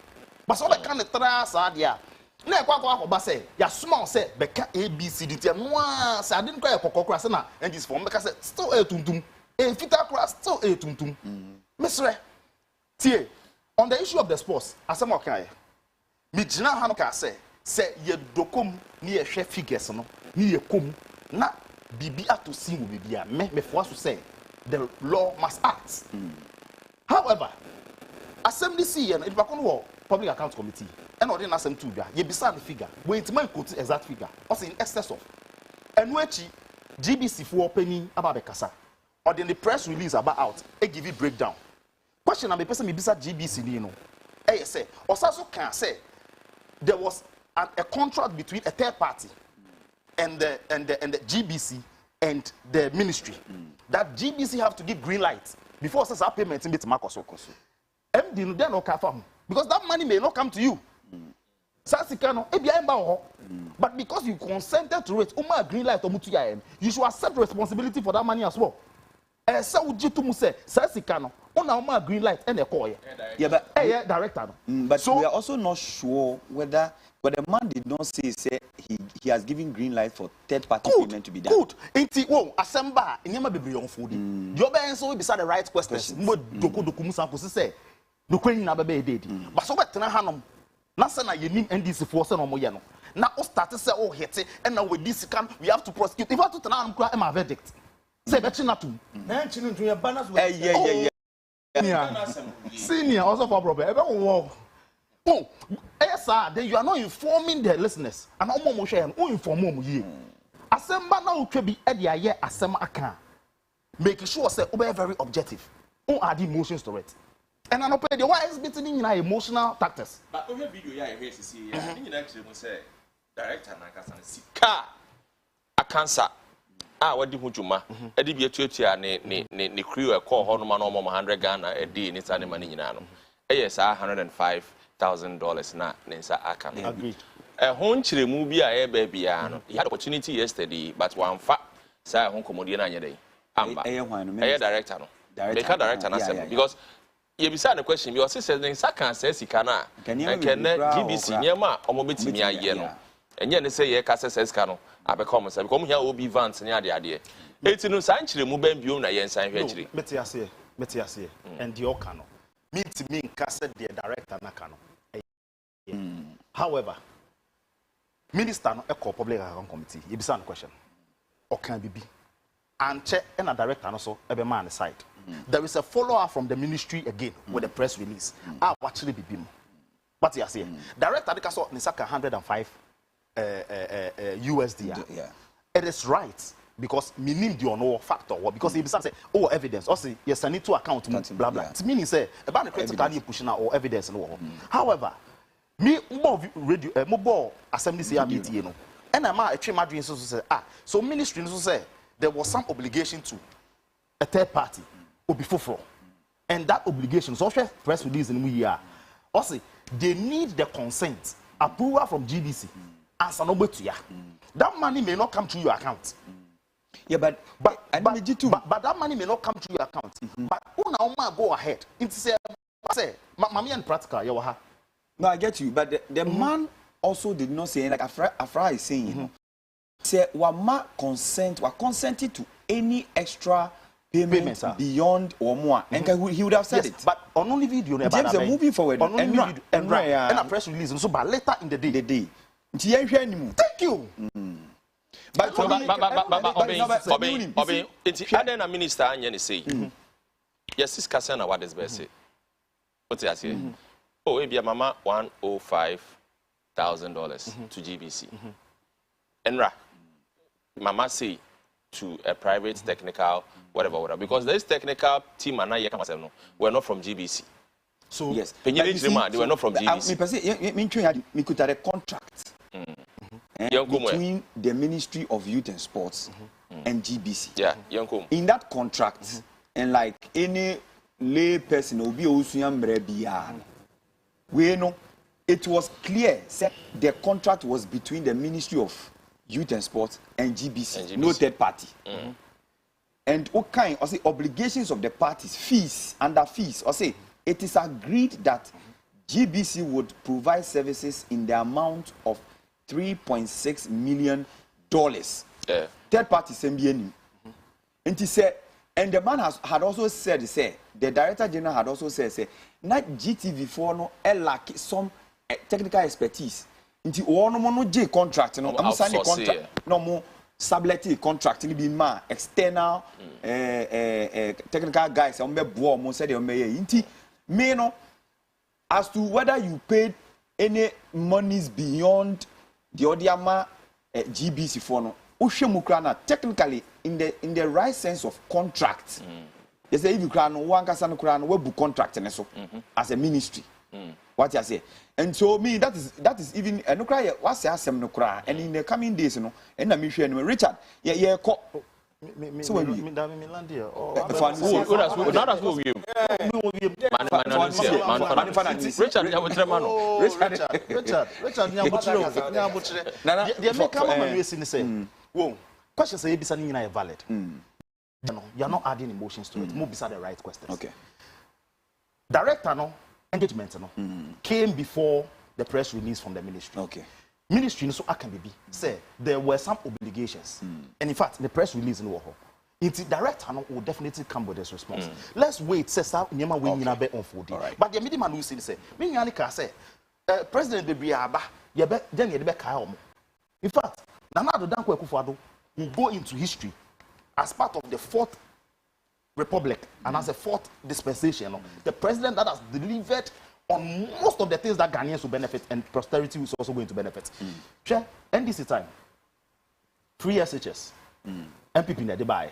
But so that kind of trust idea. Na kwa ba say, ya small say, beka ABCD tie no say I didn't cry kokokra say na and this form because say still a tuntum. E fita kra still a tuntum. Mr. Tie, on the issue of the sports, asema okay. Me gina ha no ka say ye dokom ni ye hwe figures no, ni ye kom na bibi ato sin wo bibia me for us to say the law must act. However, assembly see and it back on public account committee and ordin asem to bia ye bisa the figure we intima quote exact figure also in excess of and wechi GBC for penny about the kasa or then the press release about out e give it breakdown. Question na me person me bisa GBC ni no say osaso can say there was a contract between a third party and the GBC and the ministry that GBC have to give green light before says payment in bit makoso MD no then no ka fam because that money may not come to you sasikano e bia emba ho but because you consented to it uma green light omutu ya you should accept responsibility for that money as well say ujitu mu say sasikano una uma green light and a call yeah but director but so we are also not sure whether but the man did not say he has given green light for third party payment to be done. Good. Inti assemba inyama bebre on food. You be answer we beside the right questions. Mo doku musa ko say no kwen na be dedi. But so betena hanom. Na say na yenim NDC for say no mo ye no. Na o start say o hit and now with this can we have to prosecute. If I to tena hanom kra e ma verdict. Say be china to. Na chinu ntu ya banas we. Senior also for problem. E be wo. Oh, yes, sir. Then you are not informing the listeners. And I'm more sharing. Who inform you? Assemble now could be at the year assemble account. Making sure say we very objective. Who add emotions to it? And I know the why is between in emotional tactics. But over video here here see. I think actually we say director na kasa sika a cancer. wadi hu dwuma edi bi etuatua ne crew e call ho no ma no 100 Ghana a day ni sa ne ma ni nyina no eye sa $105,000 na ne nsa aka no agreed ho nkyeremu bi a e ba bia no he had opportunity yesterday but one fa sa ho komodie na anya dey amba eye director no director na say because you be saying the question because says the second says he can GBC nyema omobetimi aye no enye ne say ye ka says can I become say because here obi vans nya ade eti no san kire mu ban biom na ye nsan hwe kire meti ase and the oka no meet me nka say the director na ka no however minister no e call public account committee you be saying the question okan bibi and check and a director no so e be man side. There is a follow-up from the ministry again with a press release. Actually be bim. What you are saying? Director Dikaso Nisaka 105 USD. Yeah. It is right because me need you no factor because if say evidence or say yes I need to account blah blah. It means say about the critical pushing out or evidence no. However, me radio mobile assembly say meeting no. And am a train madrin so say so ministry so say there was some obligation to a third party. Before, and that obligation, social press release in here, also they need the consent, approval from GBC, and Sanobotia. That money may not come to your account. Yeah, but that money may not come to your account. But Una go ahead. It's say, Mammy and practical, you ha. No, I get you, but the man also did not say like Afra is saying, you know, say Wama consented to any extra payments beyond or more, and he would have said it. But on only video, James, moving forward, on only video, and a press release, and so by later in the day. Thank you. But it's other than minister and say, yes, this Cassandra, what is best? What's it say? Oh, maybe a mama $105,000 to GBC. Enra, mama say to a private technical whatever, because this technical team and I were not from GBC. So yes, they were not from GBC. We could have a contract between the Ministry of Youth and Sports and GBC. Yeah, in that contract, and like any lay person will be also we know it was clear that the contract was between the Ministry of Youth and Sports and GBC. No third party. And what kind of obligations of the parties, fees, under fees, or say it is agreed that GBC would provide services in the amount of $3.6 million. Third party MBNU. And he said, and the man had also said, the Director General had also said, not GTV4 no lack some technical expertise. Into one no J contract, no, I'm signing contract, no more. Stability contract ni bi ma external technical guys on be board mo said on be inti me no as to whether you paid any monies beyond the odiama GBC for no ohwemu kra na technically in the right sense of contract they say if you kra no wan kasa no kra no we book contract ne so as a ministry what you say. And so me that is even no cry what say asem no cry and in the coming days no and na me hwe no Richard yeah so we land here that's what we Richard ya wotre ma no Richard nya botre they make come man we say wo question say bisa ni na valid no you are not adding emotions to it mo bisa the right questions. Okay, director no engagement no came before the press release from the ministry. Okay. Ministry so can be say there were some obligations. And in fact the press release no ho. It director no will definitely come with this response. Let's wait say sa nyama we nyina be unfold. But the media man will say me nyane ka say president be aba ye be then ye be kai omo. In fact Nana Addo Dankwa Akufo-Addo will go into history as part of the fourth Republic and as a fourth dispensation, the president that has delivered on most of the things that Ghanaians will benefit and posterity is also going to benefit. NDC time, free SHS, MPP in the buy.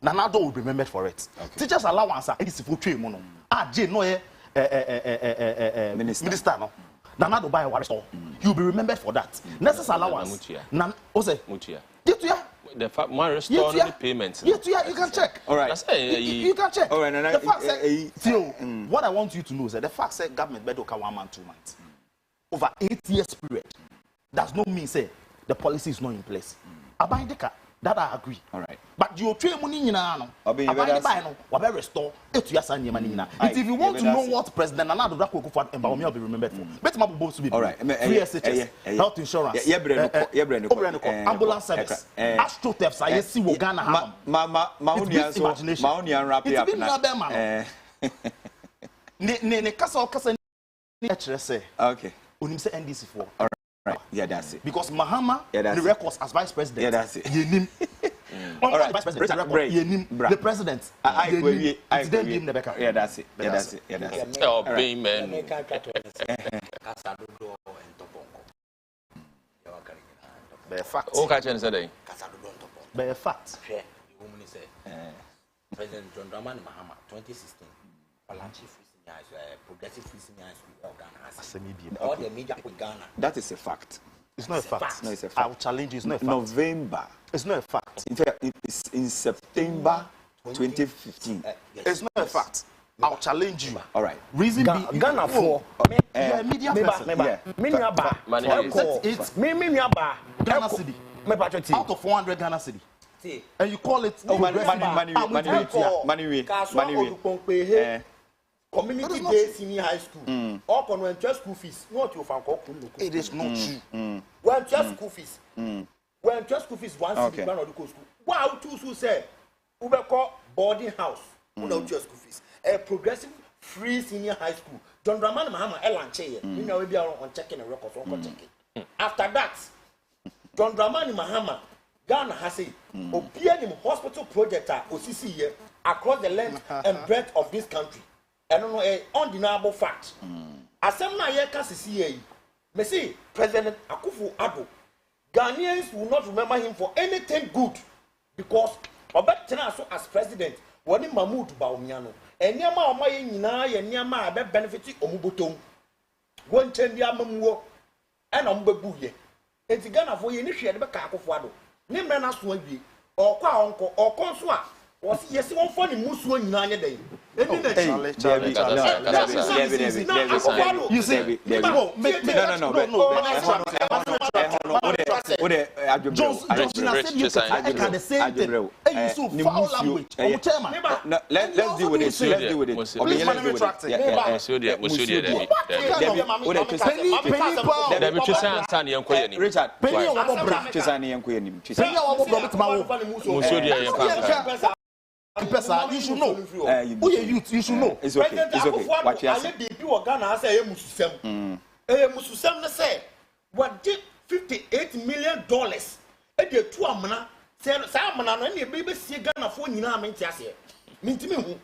Nana Addo will be remembered for it. Teachers allowance are NDC for trade mono. Jay no minister no. Nana Addo buy a war store. He will be remembered for that. Nurses allowance. Nan Ose. Mutia. the fact man restore the payments. Yeah, you can check. All right. You can check. All right, the fact that what I want you to know is that the fact that government bed okay 1 month, 2 months over 8 years period does not mean say the policy is not in place. Abide the that I agree. All right. But you train money in ano. Abide buy no. Wabe restore. Etu yasa ni money na. If you want to know what President Nana Addo Dankwa Akufo-Addo Emba will be remembered for, better ma both to be. All right. Free SHS, health insurance. Ambulance service. Astro thefts. I see what Ghana have. Ma wrap it up now. Ne kasa ni say. Okay. Unim say NDC for. All right. Yeah, that's it. Because Mahama the records as vice president. Yeah, that's it. Yenim. All right. Vice president. Yenim. The president. I agree. Yeah, that's it. Yeah, that's it. Yeah, that's it. Oh, man. By fact. Okay, Chen said. By fact. President John Dramani Mahama, 2016, progressive free senior school, all the media with Ghana. That is a fact. It's not a fact. No, it's a fact. I will challenge you. It's not a fact. November. It's not a fact. In fact, it's in September 2015. It's not a fact. I'll challenge you. All right. Reason be Ghana for you're a media person. Ghana City. Out of 400 Ghana City. And you call it community day senior high school. All on just school fees. Not your fan. It is not true. When just school fees. When just school fees once in the of the school. Wow, two who say Ubeko boarding house. Without just school fees. A progressive free senior high school. John Dramani Mahama Elanche. You know we be on checking the records on checking. After that, John Dramani Mahama Ghana has a Obianim hospital project OCC across the length and breadth of this country. I don't know an undeniable fact. As some na ye can see, me see President Akufo-Addo, Ghanaians will not remember him for anything good because Obetenaso as president, wani Mahmoud Bawumia and Yama Omaye Nina and Yama be benefit Omubotom. One tendia mamuo and Ombebuye. Enti Ghana for ye ni hwe de be ka Akufo-Addo. Ni mre na so awie or kwa onko or konso a was yes won for ni musuo nyina anye den eni na you say no let's deal with it you should know. Who you youth, you should know. It's okay. It's okay. Watch your say. Ghana say mususem. Mususem na say what did $58 million. E dey two amana. Say amana no na e be see Ghana for nyina amenti ase. Mintimi hu.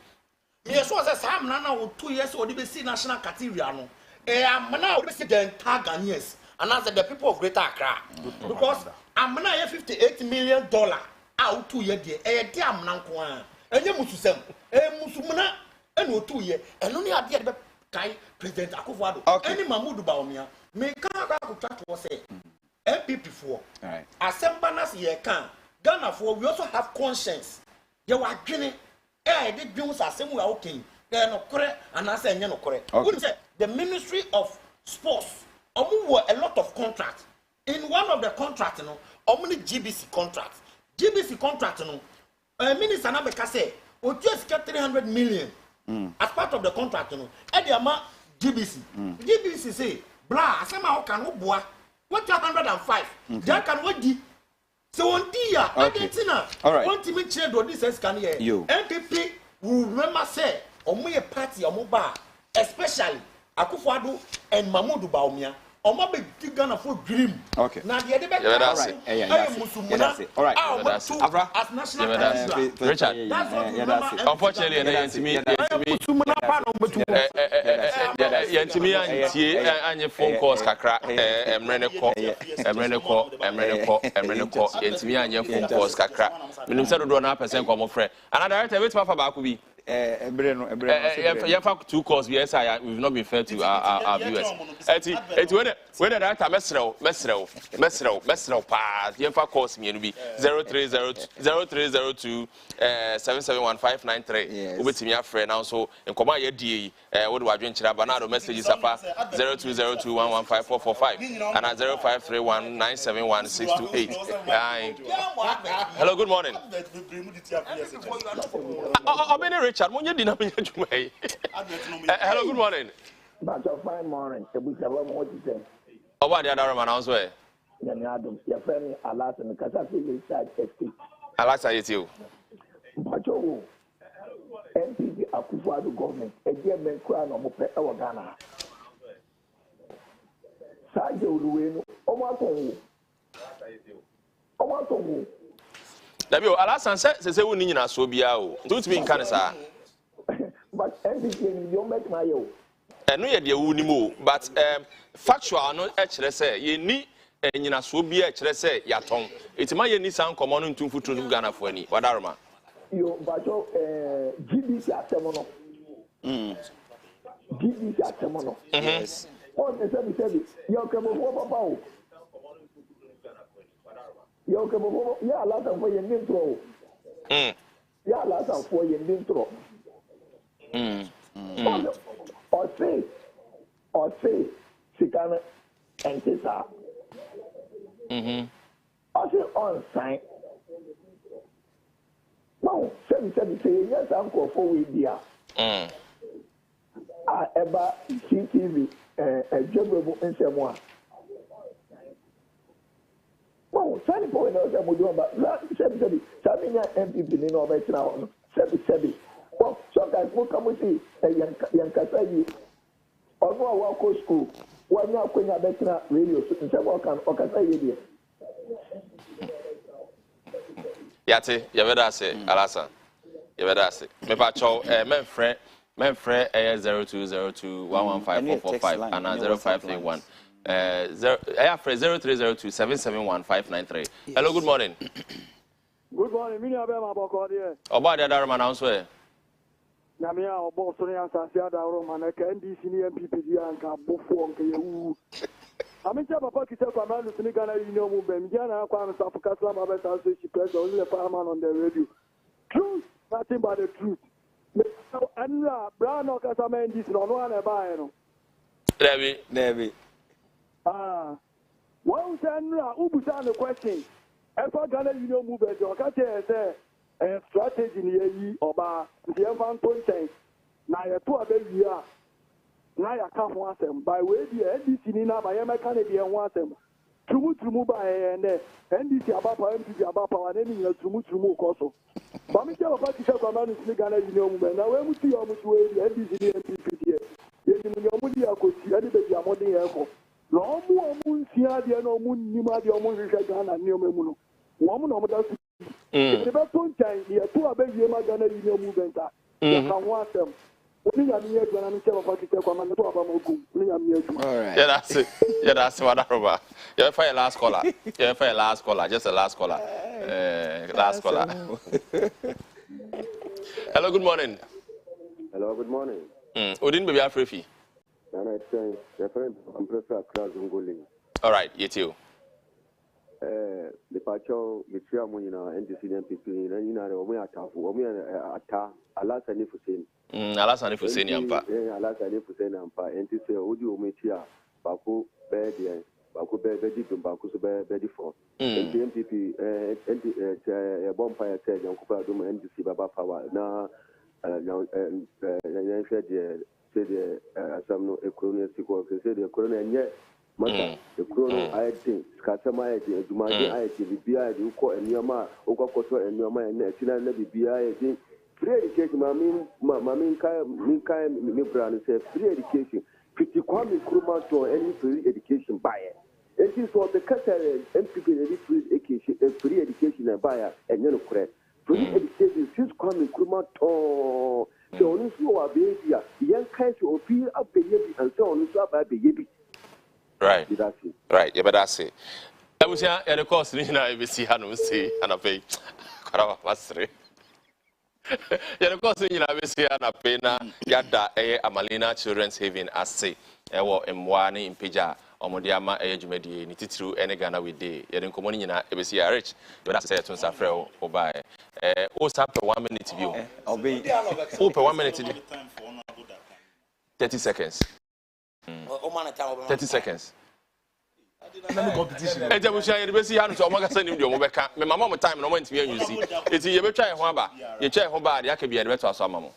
Me so say amana na 2 years o dey be see national category no. Amana o be see the entire Ghanaians and as the people of Greater Accra. Because amana $58 million out 2 years there. Dey amana nko an. Enye mususem musumuna eno 2 years eno ni ade be kai President Akufo-Addo eni Mahmoud Bawumia me kan ka contract was say MPP for right assemble nas ye kan Ghana for we also have conscience ye wa dwene dey dwins asem we okay no kore anase enye no kore we say the Ministry of Sports omu a lot of contracts in one of the contracts no omu ni GBC contract no Minister Nabeka say, "We just get 300 million as part of the contract." No, and the amount GBC. GBC say, "Blah, asema can we boa? What 105? That can what di? So on dia, Argentina. All right. One team change do this can here. NPP will remember say, omo ye party omo ba, especially Akufo-Addo and Mahmoud Bawumia. Omo be Ghana for dream. Okay. Now the other that's right. That's it. All right. Afra. As national Richard. Unfortunately, yantimi antie anye phone calls kakra emrene ko yantimi anye phone calls kakra minim se dodo na person ko mo frɛ ana director wait ma fa ba ko bi Yɛfa 2 calls yes we've not been fair to our viewers. Eti when that time mesrel pa yɛfa calls me be 0302 771 obetimi afrɛ now so nkɔma yɛ die wo de wadwen kyerɛ ba na do messages afa 0202 115 and 0531 971 628. Hello, good morning. Richard, hello, good morning. But a fine morning. What you say? Oh, what the other man also? Your friend Alas and Casafi side estate. Alas, I you. But you NPP Akufo-Addo government, a German crown on Mope or Ghana. Sajo Lueno, Omato. Dabio, Alasan says we need na so bia o. Don't be in Canada. But NPP you make my yo. No ye de wu ni mo, but factual no e kire say ye ni nyina so bia e kire say yaton. Etima ye ni san komo no ntumfu tru Ghana fo ani. Wadaroma. Yo bajo GDC atemono. GDC atemono. Yes. On the service yo kemo fo papa o. Yo kemo ya la san fo ye ndintro. Ya la san fo ye ndintro. Or say Sikana and Tisa. Also on sign. No, 7 yes, uncle for we dear. Eba CTV a job in someone. No, Sunny Point knows that we do about 7 MPP in our best now. 7. Well, sometimes we'll come with you, young Kasai, or no walk school. One now, when you're better radio, and several can or Kasai. Yate, you better say, Alasan. You better say, me pacho, men friend 0202 115 445 and 0531. 0302 771 593. Hello, good morning. Good morning, Minya Bema Bokodia. About the other man answer. Namia or Boston and Sasia Roman, NDC MPP and Bofo and Kayu. I mean, Papa Kisha Kamal, the Senegal Union Movement, Jana, Kwame Africa, Mabel, she press only a fireman on the radio. Truth, nothing but the truth. And Brown or Casaman, this no one about Never. One Sandra, Ubusan the question. If I Ghana Union Movement, your catcher say a strategy in the Oba, the Evan Pontain. Now you two are very now you can't want them. By way the NDC Nina, by Canadian want them. Tumu by NDC Abapa, MPP Abapa, and any Tumu also. But me tell about the Ghana Union Movement. Now when we see how much way the NDC MPP, your money are good, anybody are more than echo. No more moon, Sia, no moon, Nima, the Omun Ghana, Niomuno. Woman of the the best time, you two are very Ghana Union Movement. You can want them. Only I'm here when I'm telling Pakistan, I'm not about Mogu. All right. Yeah, that's it. Yeah, that's what I'm about. You're for your last caller. You're for your last caller. Just a last caller. Last caller. Hello, good morning. Hello, good morning. Odin baby Afrifi. All right, you too. The pacho, the Chiamunina, NDC MPP, and you know, we are tough. We are atta, Alas and Nifusin. Alas and Nifusin, Yampa. Alas and Nifusin, Yampa, and to say, would you meet here? Baku, Bedi, Baku, Bedi, Baku, Bedi for. And the MPP, a bonfire said, Yankupa, NDC Baba Power. Now, said some economic sequel, said the corona, and yet. The chrono, I think, Scatama, Dumadi, the BI, the Uko and Yama, Okakoto and Yama, and Tina, the BI, think free education, Maminka, Mibran said free education, pretty Kwame Nkrumah to any free education buyer. It is what the Qatar MPP free education and buyer and you know correct. Free education since Kwame Nkrumah to the only few baby, young kinds of appeal up the baby and so on, so about the baby. Right. Right. Yeah, but that's it. I was here at the course, you know, I see how to say, and I pay. Yɛde kɔɔso nyinaa bɛsi na pay na yɛada ɛyɛ Amalina Children's Haven ase ɛwɔ mmoa ne mpagya a ɔmode ama ɛyɛ dwumadie ne titiriw ɛne Ghana with day yɛde nkɔmmɔ no nyinaa ɛbɛsi yɛ rich yɛde asɛ yɛto nsa frɛ wo wobaeɛ wo sa pɛ 1 minute bio wo pɛ 1 minute di 30 seconds 30 seconds Eja bushia ye be si ha no so omaka nim de omobeka me mama mo time no mo ntimi anyusi eti ye betwa ye ho aba ye twa ye ho ba de aka bia de beto aso ama mo